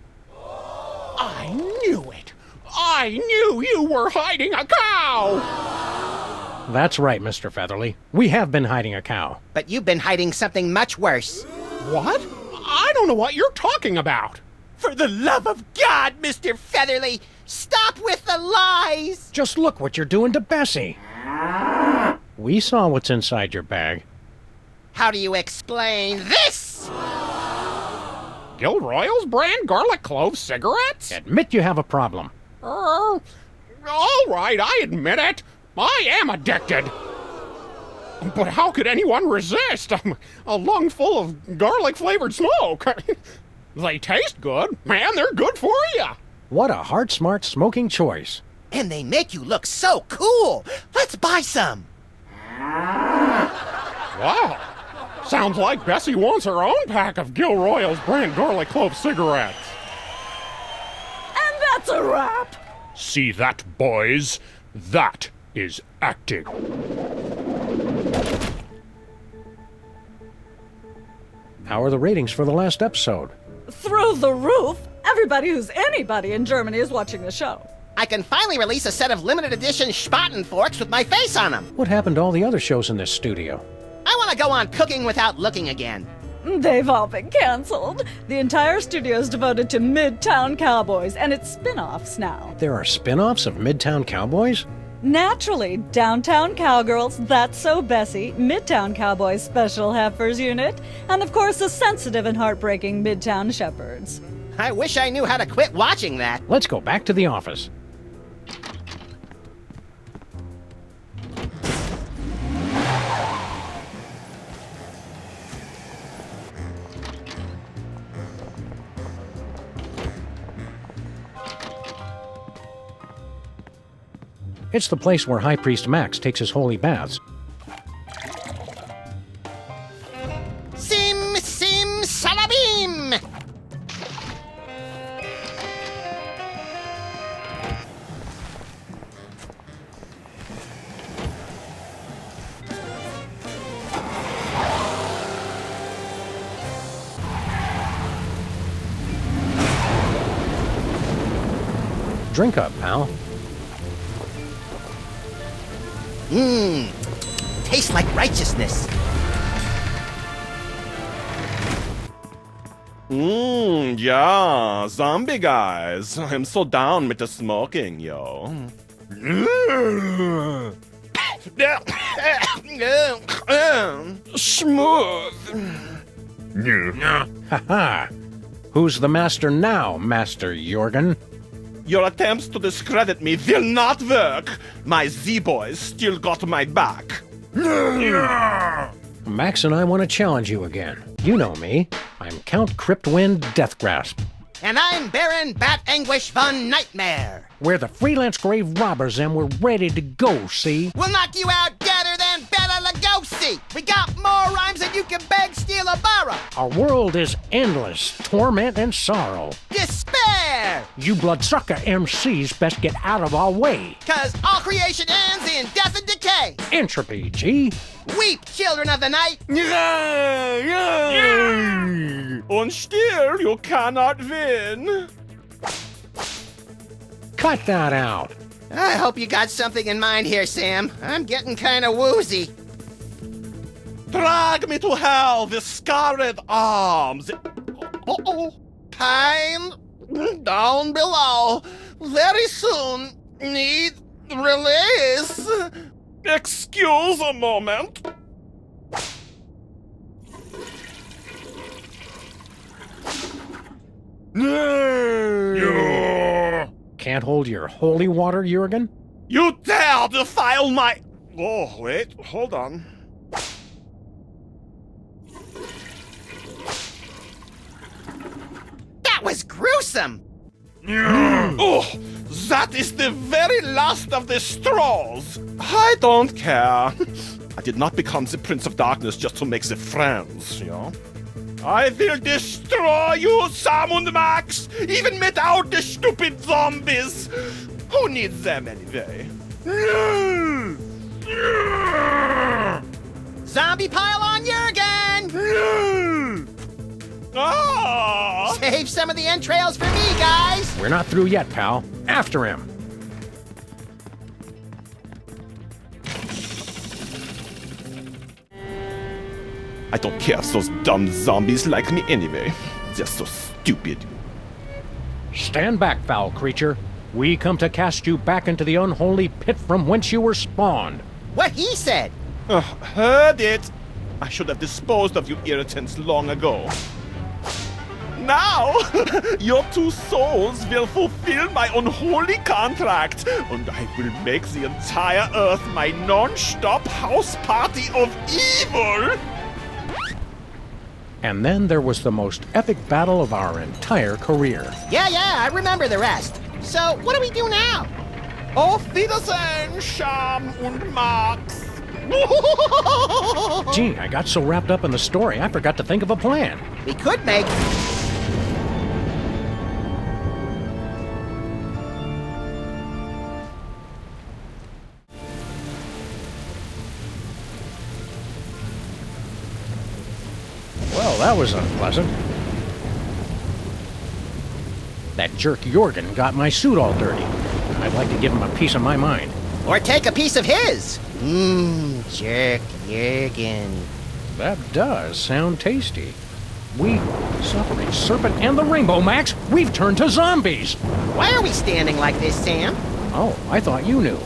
knew it. I knew you were hiding a cow. That's right, Mr. Featherly. We have been hiding a cow. But you've been hiding something much worse. What? I don't know what you're talking about. For the love of God, Mr. Featherly, stop with the lies! Just look what you're doing to Bessie. We saw what's inside your bag. How do you explain this? Gilroy's brand garlic clove cigarettes? Admit you have a problem. All right, I admit it. I am addicted. But how could anyone resist a lung full of garlic-flavored smoke? They taste good, man. They're good for you. What a heart-smart smoking choice. And they make you look so cool. Let's buy some. Wow. Sounds like Bessie wants her own pack of Gilroy's brand garlic clove cigarettes. And that's a wrap. See that, boys? That is acting. How are the ratings for the last episode? Through the roof. Everybody who's anybody in Germany is watching the show. I can finally release a set of limited edition Spaten forks with my face on them. What happened to all the other shows in this studio? I want to go on Cooking Without Looking again. They've all been canceled. The entire studio is devoted to Midtown Cowboys and its spin-offs now. There are spin-offs of Midtown Cowboys? Naturally, Downtown Cowgirls, That's So Bessie, Midtown Cowboys Special Heifers Unit, and of course the sensitive and heartbreaking Midtown Shepherds. I wish I knew how to quit watching that. Let's go back to the office. It's the place where High Priest Max takes his holy baths. Sim, sim, salabim! Drink up, pal. Tastes like righteousness. Yeah, zombie guys. I'm so down with the smoking, yo. Smooth. Haha. Who's the master now, Master Jurgen? Your attempts to discredit me will not work. My Z-boys still got my back. Max and I want to challenge you again. You know me. I'm Count Cryptwind Deathgrasp. And I'm Baron Bat Anguish von Nightmare. We're the freelance grave robbers and we're ready to go, see? We'll knock you out deader than Bela Lugosi. We got more rhymes than you can beg, steal, or borrow. Our world is endless, torment and sorrow. Despair! You bloodsucker MCs best get out of our way. 'Cause all creation ends in death and decay. Entropy, G. Weep, children of the night. Und still you cannot win. Cut that out. I hope you got something in mind here, Sam. I'm getting kind of woozy. Drag me to hell with scarred arms. Uh-oh. Time down below. Very soon. Need release. Excuse a moment. Can't hold your holy water, Jurgen? You dare defile my... Oh, wait, hold on. That was gruesome! Oh, that is the very last of the straws. I don't care. I did not become the Prince of Darkness just to make the friends, you know? I will destroy you, Sam and Max, even without the stupid zombies. Who needs them anyway? Zombie pile on Jurgen! Ah! Save some of the entrails for me, guys! We're not through yet, pal. After him. I don't care if those dumb zombies like me anyway. They're so stupid. Stand back, foul creature. We come to cast you back into the unholy pit from whence you were spawned. What he said! Heard it! I should have disposed of you irritants long ago. Now, your two souls will fulfill my unholy contract, and I will make the entire Earth my non-stop house party of evil! And then there was the most epic battle of our entire career. Yeah, I remember the rest. So, what do we do now? Auf Wiedersehen, Sam und Max! Gee, I got so wrapped up in the story, I forgot to think of a plan. We could make... Well, that was unpleasant. That jerk Jurgen got my suit all dirty. I'd like to give him a piece of my mind. Or take a piece of his. Jurgen. That does sound tasty. We, Suffering Serpent and the Rainbow, Max, we've turned to zombies. Why are we standing like this, Sam? Oh, I thought you knew.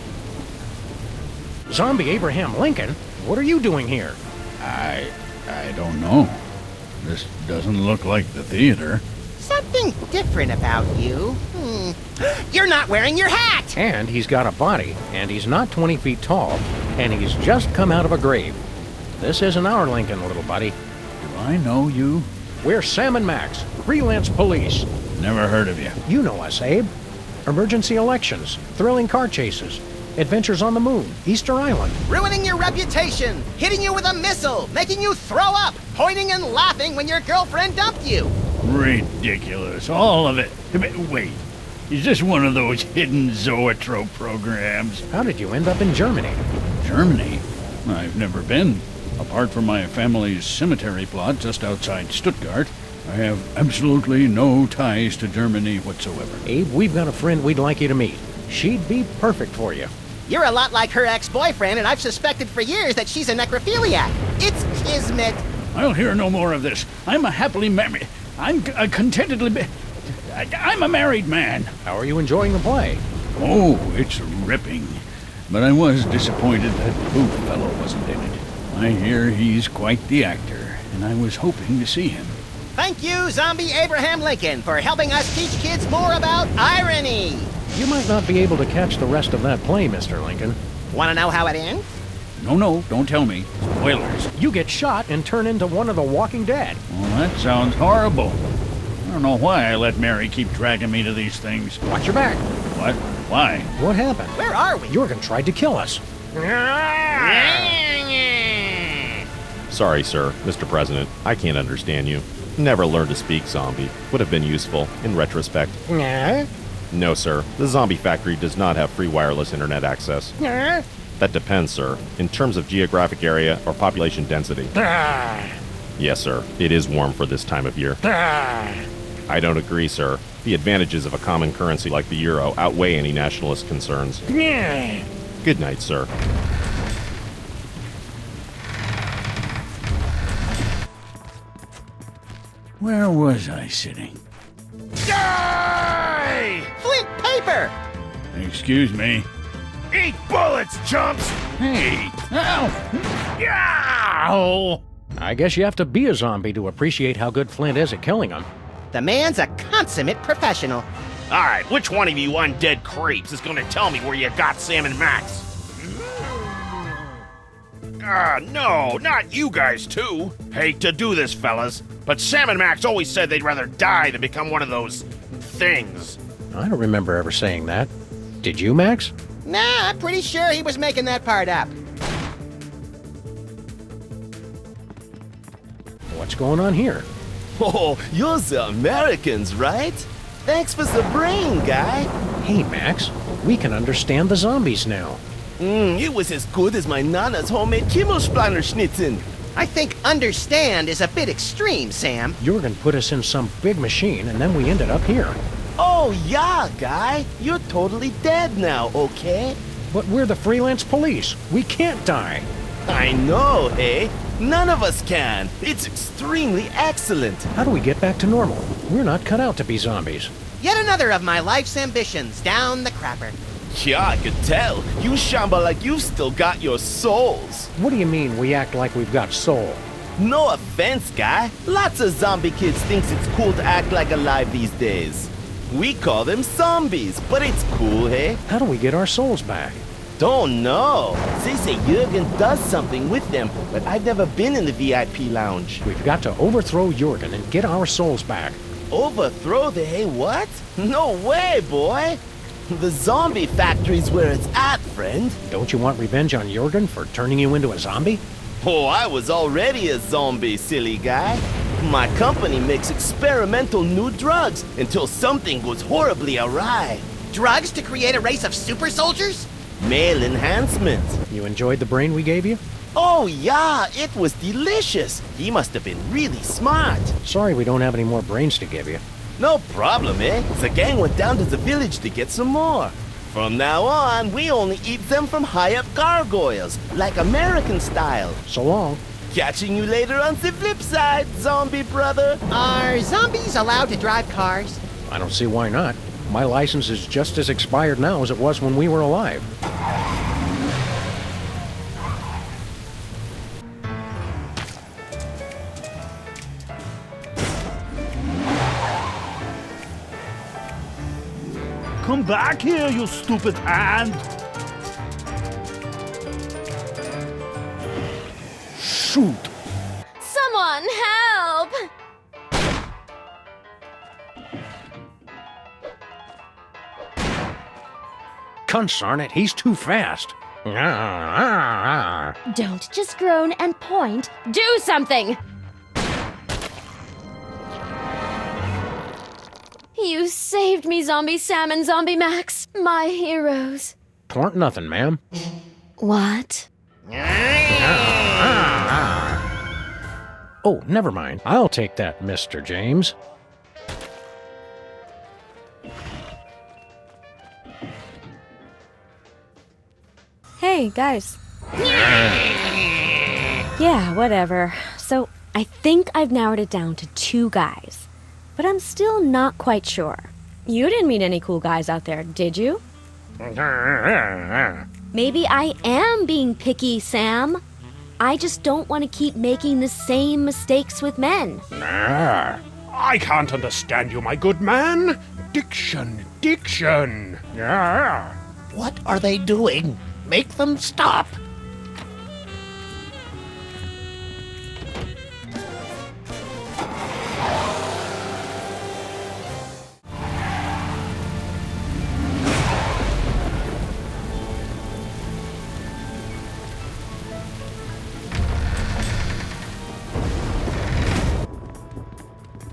Zombie Abraham Lincoln, what are you doing here? I don't know. This doesn't look like the theater. Something different about you. You're not wearing your hat! And he's got a body, and he's not 20 feet tall, and he's just come out of a grave. This isn't our Lincoln, little buddy. Do I know you? We're Sam and Max, Freelance Police. Never heard of you. You know us, Abe. Emergency elections, thrilling car chases, adventures on the moon, Easter Island. Ruining your reputation, hitting you with a missile, making you throw up, pointing and laughing when your girlfriend dumped you. Ridiculous, all of it. Wait, is this one of those hidden zoetrope programs? How did you end up in Germany? Germany? I've never been. Apart from my family's cemetery plot just outside Stuttgart, I have absolutely no ties to Germany whatsoever. Abe, we've got a friend we'd like you to meet. She'd be perfect for you. You're a lot like her ex-boyfriend, and I've suspected for years that she's a necrophiliac. It's kismet. I'll hear no more of this. I'm a happily married... I'm a married man. How are you enjoying the play? Oh, it's ripping. But I was disappointed that Booth fellow wasn't in it. I hear he's quite the actor, and I was hoping to see him. Thank you, Zombie Abraham Lincoln, for helping us teach kids more about irony. You might not be able to catch the rest of that play, Mr. Lincoln. Want to know how it ends? No, don't tell me. Spoilers. You get shot and turn into one of the Walking Dead. Well, that sounds horrible. I don't know why I let Mary keep dragging me to these things. Watch your back. What? Why? What happened? Where are we? Jurgen tried to kill us. Sorry, sir, Mr. President. I can't understand you. Never learned to speak zombie. Would have been useful, in retrospect. No, sir. The zombie factory does not have free wireless internet access. That depends, sir, in terms of geographic area or population density. Yes, sir. It is warm for this time of year. I don't agree, sir. The advantages of a common currency like the euro outweigh any nationalist concerns. Good night, sir. Where was I sitting? Die! Flint paper! Excuse me. Eat bullets, chumps! Hey! Ow! I guess you have to be a zombie to appreciate how good Flint is at killing them. The man's a consummate professional. All right, which one of you undead creeps is gonna tell me where you got Sam and Max? No, not you guys too. Hate to do this, fellas, but Sam and Max always said they'd rather die than become one of those things. I don't remember ever saying that. Did you, Max? Nah, I'm pretty sure he was making that part up. What's going on here? Oh, you're the Americans, right? Thanks for the brain, guy. Hey, Max, we can understand the zombies now. It was as good as my Nana's homemade Kimmelsplaner-Schnitzen. I think understand is a bit extreme, Sam. Jurgen put us in some big machine, and then we ended up here. Oh, yeah, guy. You're totally dead now, okay? But we're the Freelance Police. We can't die. I know, eh? None of us can. It's extremely excellent. How do we get back to normal? We're not cut out to be zombies. Yet another of my life's ambitions down the crapper. Yeah, I could tell. You shamba like you've still got your souls. What do you mean we act like we've got soul? No offense, guy. Lots of zombie kids thinks it's cool to act like alive these days. We call them zombies, but it's cool, hey? How do we get our souls back? Don't know. They say Jurgen does something with them, but I've never been in the VIP lounge. We've got to overthrow Jurgen and get our souls back. Overthrow the hey what? No way, boy. The zombie factory's where it's at, friend. Don't you want revenge on Jurgen for turning you into a zombie? Oh, I was already a zombie, silly guy. My company makes experimental new drugs until something goes horribly awry. Drugs to create a race of super soldiers? Male enhancement. You enjoyed the brain we gave you? Oh, yeah, it was delicious. He must have been really smart. Sorry we don't have any more brains to give you. No problem, eh? The gang went down to the village to get some more. From now on, we only eat them from high-up gargoyles, like American style. So long. Catching you later on the flip side, zombie brother. Are zombies allowed to drive cars? I don't see why not. My license is just as expired now as it was when we were alive. Come back here, you stupid hand! Shoot! Someone help! Consarn it, he's too fast. Don't just groan and point. Do something! You saved me, Zombie Sam and Zombie Max, my heroes. Twarn't nothing, ma'am. What? Oh, never mind. I'll take that, Mr. James. Hey, guys. Yeah, whatever. So, I think I've narrowed it down to 2 guys. But I'm still not quite sure. You didn't meet any cool guys out there, did you? Maybe I am being picky, Sam. I just don't want to keep making the same mistakes with men. I can't understand you, my good man. Diction. What are they doing? Make them stop!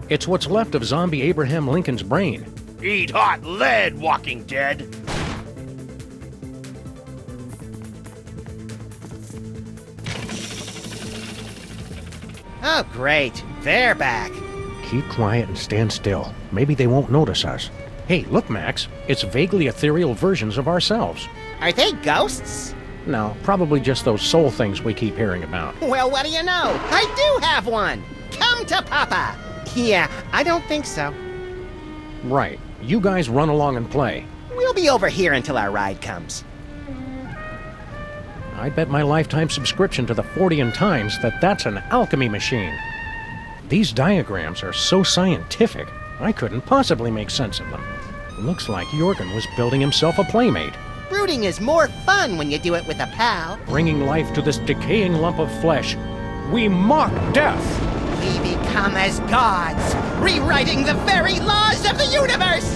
It's what's left of zombie Abraham Lincoln's brain. Eat hot lead, Walking Dead. Oh, great. They're back. Keep quiet and stand still. Maybe they won't notice us. Hey, look, Max. It's vaguely ethereal versions of ourselves. Are they ghosts? No, probably just those soul things we keep hearing about. Well, what do you know? I do have one. Come to Papa. Yeah, I don't think so. Right. You guys run along and play. We'll be over here until our ride comes. I'd bet my lifetime subscription to the Fortean Times that that's an alchemy machine. These diagrams are so scientific, I couldn't possibly make sense of them. Looks like Jurgen was building himself a playmate. Brooding is more fun when you do it with a pal. Bringing life to this decaying lump of flesh. We mock death! We become as gods, rewriting the very laws of the universe!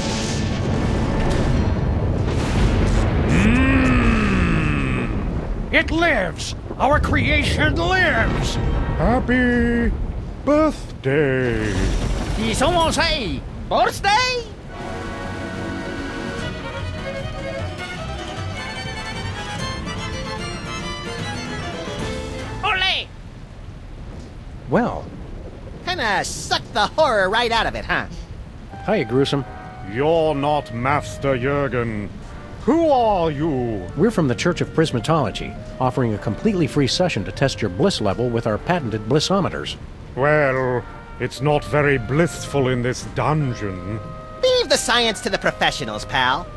It lives! Our creation lives! Happy birthday! ¿Y somos ahí? ¿Birthday? Ole! Well. Kinda sucked the horror right out of it, huh? Hiya, Gruesome. You're not Master Jurgen. Who are you? We're from the Church of Prismatology, offering a completely free session to test your bliss level with our patented blissometers. Well, it's not very blissful in this dungeon. Leave the science to the professionals, pal.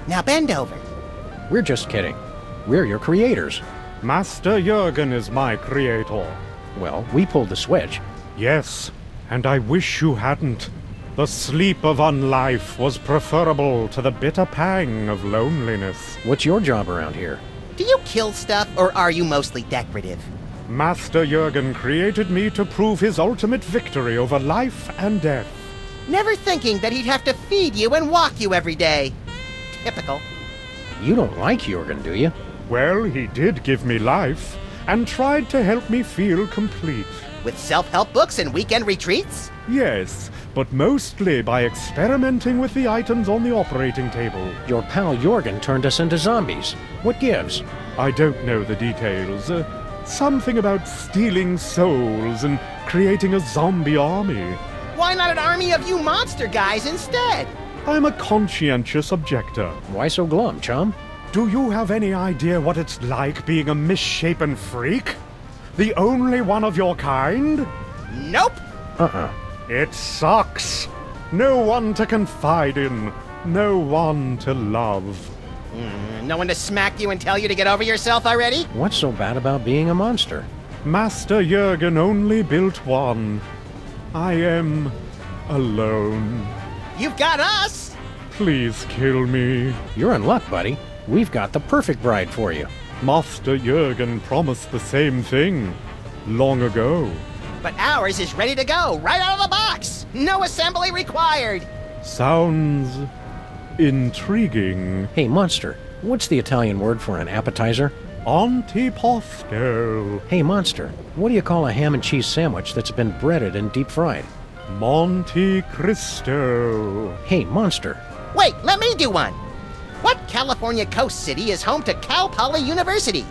Now bend over. We're just kidding. We're your creators. Master Jurgen is my creator. Well, we pulled the switch. Yes, and I wish you hadn't. The sleep of unlife was preferable to the bitter pang of loneliness. What's your job around here? Do you kill stuff, or are you mostly decorative? Master Jurgen created me to prove his ultimate victory over life and death. Never thinking that he'd have to feed you and walk you every day. Typical. You don't like Jurgen, do you? Well, he did give me life, and tried to help me feel complete. With self-help books and weekend retreats? Yes, but mostly by experimenting with the items on the operating table. Your pal Jurgen turned us into zombies. What gives? I don't know the details. Something about stealing souls and creating a zombie army. Why not an army of you monster guys instead? I'm a conscientious objector. Why so glum, chum? Do you have any idea what it's like being a misshapen freak? The only one of your kind? Nope. It sucks. No one to confide in. No one to love. No one to smack you and tell you to get over yourself already? What's so bad about being a monster? Master Jurgen only built one. I am alone. You've got us! Please kill me. You're in luck, buddy. We've got the perfect bride for you. Master Jurgen promised the same thing long ago. But ours is ready to go, right out of the box! No assembly required! Sounds intriguing. Hey, monster, what's the Italian word for an appetizer? Antipasto. Hey, monster, what do you call a ham and cheese sandwich that's been breaded and deep fried? Monte Cristo. Hey, monster. Wait, let me do one! What California coast city is home to Cal Poly University?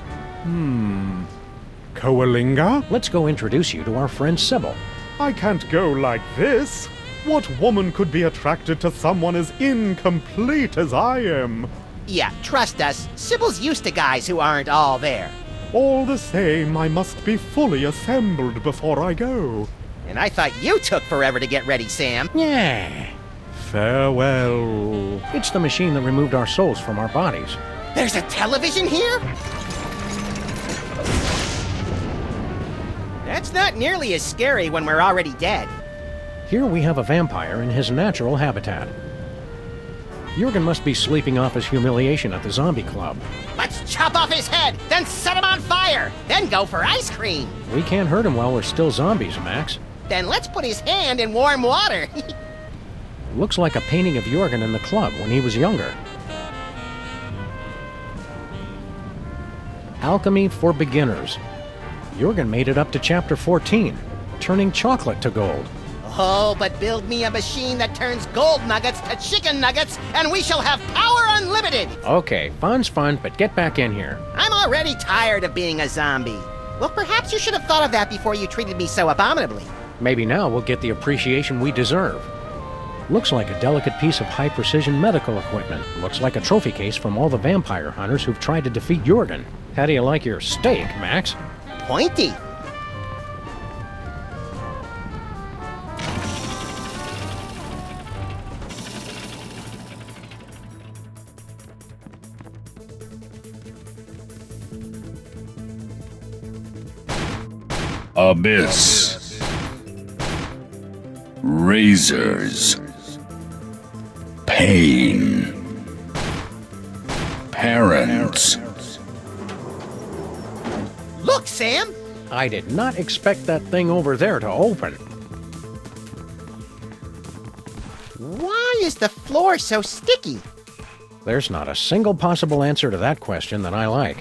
Coalinga? Let's go introduce you to our friend Sybil. I can't go like this. What woman could be attracted to someone as incomplete as I am? Yeah, trust us, Sybil's used to guys who aren't all there. All the same, I must be fully assembled before I go. And I thought you took forever to get ready, Sam. Yeah. Farewell. It's the machine that removed our souls from our bodies. There's a television here? That's not nearly as scary when we're already dead. Here we have a vampire in his natural habitat. Jurgen must be sleeping off his humiliation at the zombie club. Let's chop off his head, then set him on fire, then go for ice cream. We can't hurt him while we're still zombies, Max. Then let's put his hand in warm water. Looks like a painting of Jurgen in the club when he was younger. Alchemy for Beginners. Jurgen made it up to chapter 14, turning chocolate to gold. Oh, but build me a machine that turns gold nuggets to chicken nuggets, and we shall have power unlimited! Okay, fun's fun, but get back in here. I'm already tired of being a zombie. Well, perhaps you should have thought of that before you treated me so abominably. Maybe now we'll get the appreciation we deserve. Looks like a delicate piece of high-precision medical equipment. Looks like a trophy case from all the vampire hunters who've tried to defeat Jurgen. How do you like your steak, Max? Pointy. Abyss. Razors. Pain. Parents. Look, Sam! I did not expect that thing over there to open. Why is the floor so sticky? There's not a single possible answer to that question that I like.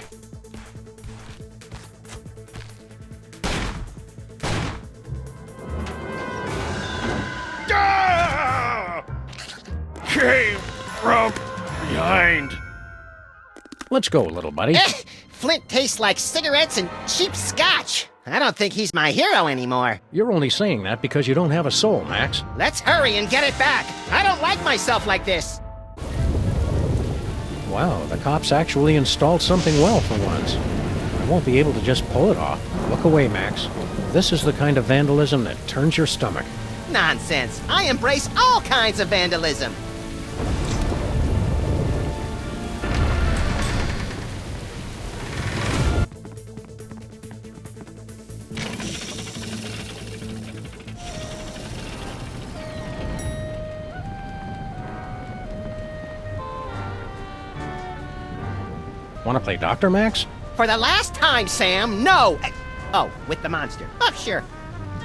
Came from behind. Let's go, little buddy. Flint tastes like cigarettes and cheap scotch. I don't think he's my hero anymore. You're only saying that because you don't have a soul, Max. Let's hurry and get it back. I don't like myself like this. Wow, the cops actually installed something well for once. I won't be able to just pull it off. Look away, Max. This is the kind of vandalism that turns your stomach. Nonsense. I embrace all kinds of vandalism. Want to play Dr. Max? For the last time, Sam, no! Oh, with the monster. Oh, sure.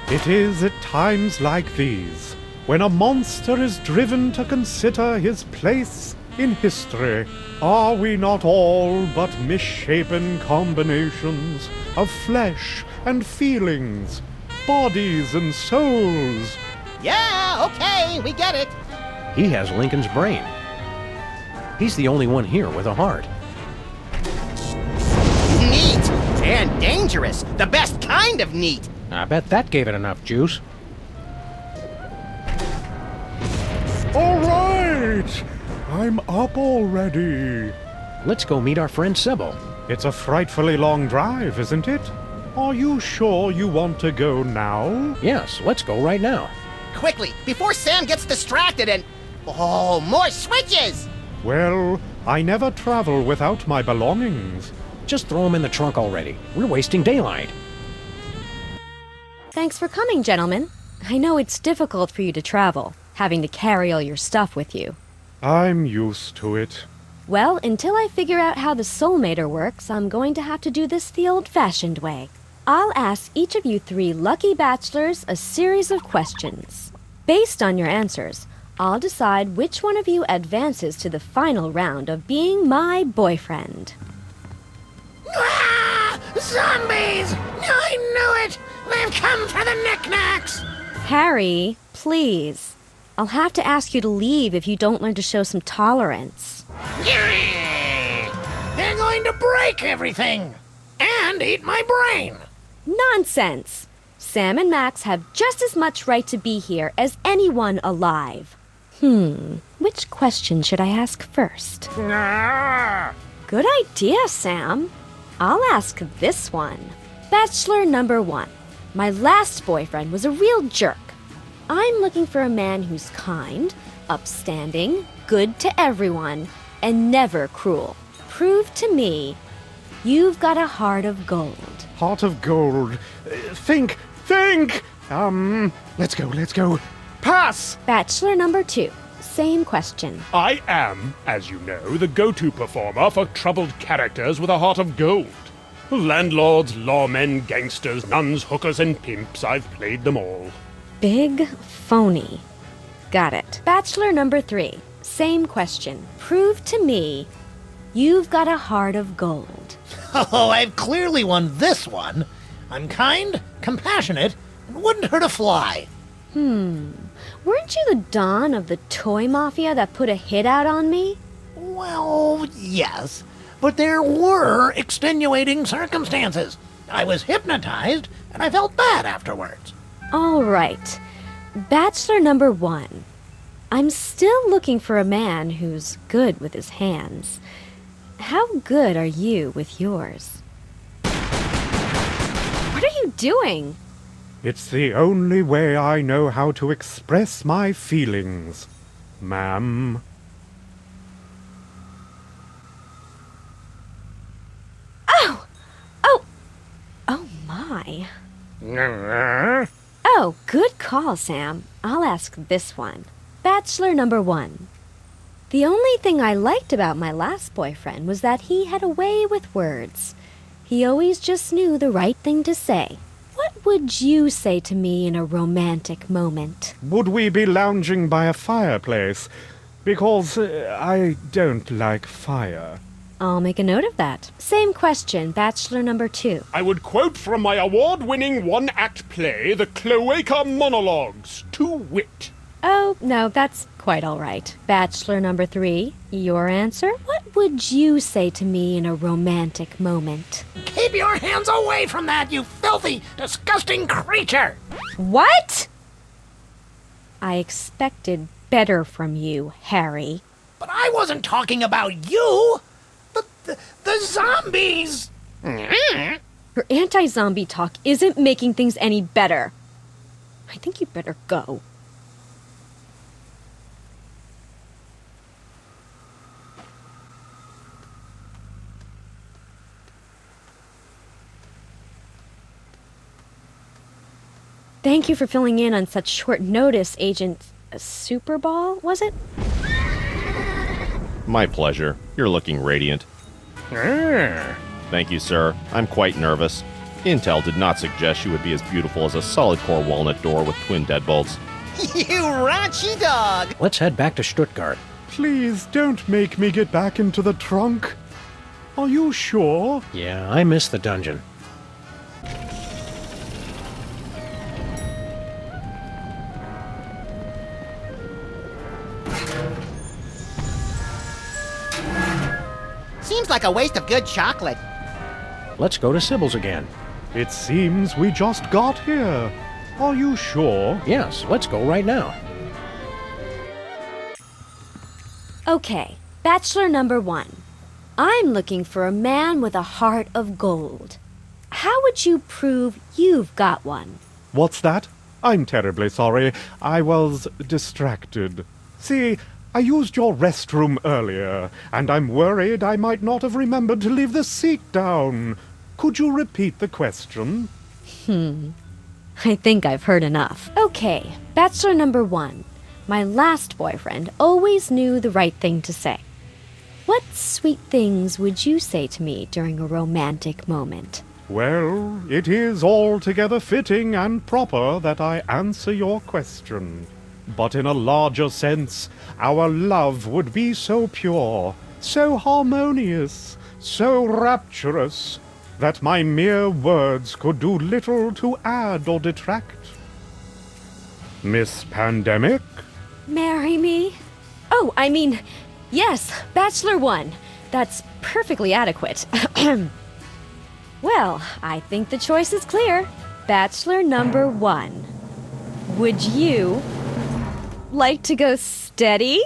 It is at times like these, when a monster is driven to consider his place in history. Are we not all but misshapen combinations of flesh and feelings, bodies and souls? Yeah, okay, we get it. He has Lincoln's brain. He's the only one here with a heart. Neat! And dangerous. The best kind of neat. I bet that gave it enough juice. All right! I'm up already. Let's go meet our friend Sybil. It's a frightfully long drive, isn't it? Are you sure you want to go now? Yes, let's go right now. Quickly, before Sam gets distracted and... Oh, more switches! Well, I never travel without my belongings. Just throw them in the trunk already. We're wasting daylight. Thanks for coming, gentlemen. I know it's difficult for you to travel, having to carry all your stuff with you. I'm used to it. Well, until I figure out how the Soulmater works, I'm going to have to do this the old-fashioned way. I'll ask each of you 3 lucky bachelors a series of questions. Based on your answers, I'll decide which one of you advances to the final round of being my boyfriend. Ah! Zombies! I knew it! They've come for the knickknacks! Harry, please. I'll have to ask you to leave if you don't learn to show some tolerance. They're going to break everything! And eat my brain! Nonsense! Sam and Max have just as much right to be here as anyone alive. Which question should I ask first? Good idea, Sam. I'll ask this one. Bachelor number 1. My last boyfriend was a real jerk. I'm looking for a man who's kind, upstanding, good to everyone, and never cruel. Prove to me you've got a heart of gold. Heart of gold. Think! Let's go. Pass! Bachelor number 2. Same question. I am, as you know, the go-to performer for troubled characters with a heart of gold. Landlords, lawmen, gangsters, nuns, hookers, and pimps, I've played them all. Big phony. Got it. Bachelor number 3. Same question. Prove to me you've got a heart of gold. Oh, I've clearly won this one. I'm kind, compassionate, and wouldn't hurt a fly. Weren't you the Don of the toy mafia that put a hit out on me? Well, yes, but there were extenuating circumstances. I was hypnotized, and I felt bad afterwards. All right. Bachelor number 1. I'm still looking for a man who's good with his hands. How good are you with yours? What are you doing? It's the only way I know how to express my feelings, ma'am. Oh my. Oh, good call, Sam. I'll ask this one. Bachelor number 1. The only thing I liked about my last boyfriend was that he had a way with words. He always just knew the right thing to say. What would you say to me in a romantic moment? Would we be lounging by a fireplace? Because I don't like fire. I'll make a note of that. Same question, Bachelor number 2. I would quote from my award-winning one-act play, The Cloaca Monologues, to wit. Oh, no, that's quite all right. Bachelor number 3, your answer? What would you say to me in a romantic moment? Keep your hands away from that, you filthy, disgusting creature! What? I expected better from you, Harry. But I wasn't talking about you! The zombies! Your anti-zombie talk isn't making things any better. I think you'd better go. Thank you for filling in on such short notice, Agent Superball, was it? My pleasure. You're looking radiant. Thank you, sir. I'm quite nervous. Intel did not suggest you would be as beautiful as a solid core walnut door with twin deadbolts. You raunchy dog! Let's head back to Stuttgart. Please don't make me get back into the trunk. Are you sure? Yeah, I miss the dungeon. Seems like a waste of good chocolate. Let's go to Sybil's again. It seems we just got here. Are you sure? Yes, let's go right now. Okay, Bachelor number 1. I'm looking for a man with a heart of gold. How would you prove you've got one? What's that? I'm terribly sorry. I was distracted. See, I used your restroom earlier, and I'm worried I might not have remembered to leave the seat down. Could you repeat the question? I think I've heard enough. Okay, Bachelor number 1. My last boyfriend always knew the right thing to say. What sweet things would you say to me during a romantic moment? Well, it is altogether fitting and proper that I answer your question. But in a larger sense, our love would be so pure, so harmonious, so rapturous, that my mere words could do little to add or detract. Miss Pandemic? Marry me? Oh, I mean, yes, Bachelor 1. That's perfectly adequate. Well, I think the choice is clear. Bachelor number 1. Would you like to go steady?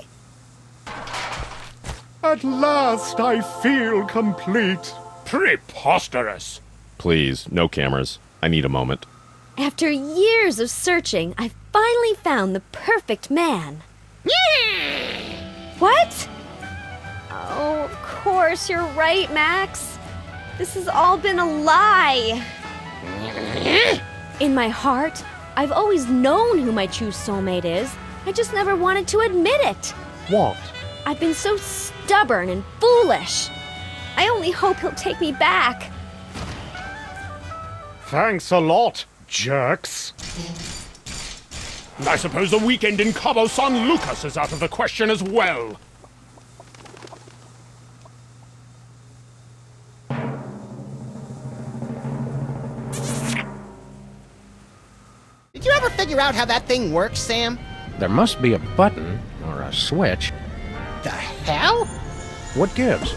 At last I feel complete. Preposterous! Please, no cameras. I need a moment. After years of searching, I finally found the perfect man. What? Oh, of course, you're right, Max. This has all been a lie. In my heart, I've always known who my true soulmate is. I just never wanted to admit it. What? I've been so stubborn and foolish. I only hope he'll take me back. Thanks a lot, jerks. I suppose the weekend in Cabo San Lucas is out of the question as well. Did you ever figure out how that thing works, Sam? There must be a button or a switch. The hell? What gives?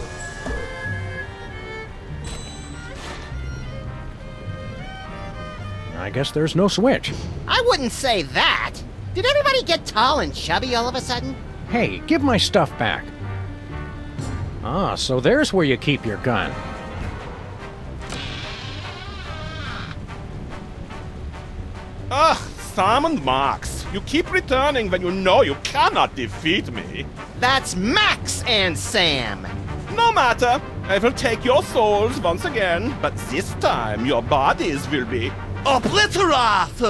I guess there's no switch. I wouldn't say that. Did everybody get tall and chubby all of a sudden? Hey, give my stuff back. Ah, so there's where you keep your gun. Ugh, Sam and Max. You keep returning when you know you cannot defeat me. That's Max and Sam. No matter. I will take your souls once again, but this time your bodies will be obliterated.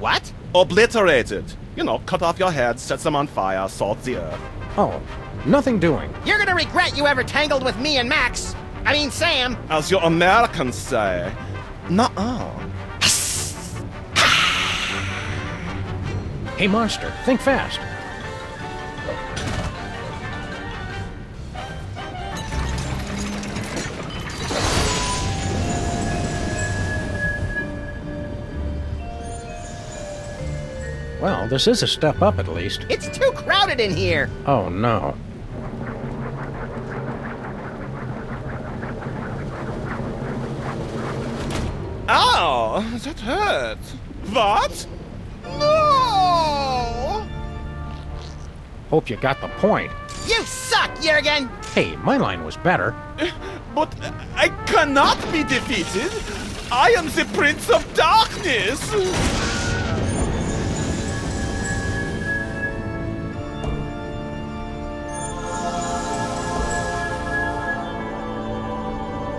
What? Obliterated. You know, cut off your heads, set them on fire, salt the earth. Oh, nothing doing. You're gonna regret you ever tangled with me and Max. I mean, Sam. As your Americans say. Nuh-uh. Hey, monster, think fast. Well, this is a step up at least. It's too crowded in here. Oh, no. Ow! That hurt. What? No! Hope you got the point. You suck, Jurgen! Hey, my line was better. But I cannot be defeated. I am the Prince of Darkness.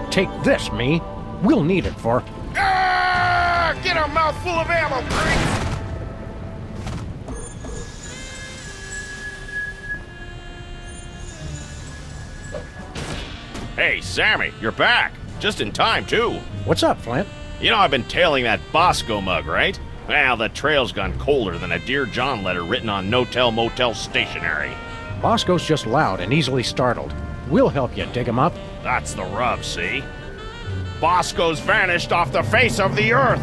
Take this, me. We'll need it for... Ah! Get a mouthful of ammo, Prince! Hey, Sammy, you're back. Just in time, too. What's up, Flint? You know I've been tailing that Bosco mug, right? Well, the trail's gone colder than a Dear John letter written on no-tell motel stationery. Bosco's just loud and easily startled. We'll help you dig him up. That's the rub, see? Bosco's vanished off the face of the earth!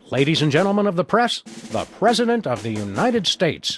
Ladies and gentlemen of the press, the President of the United States.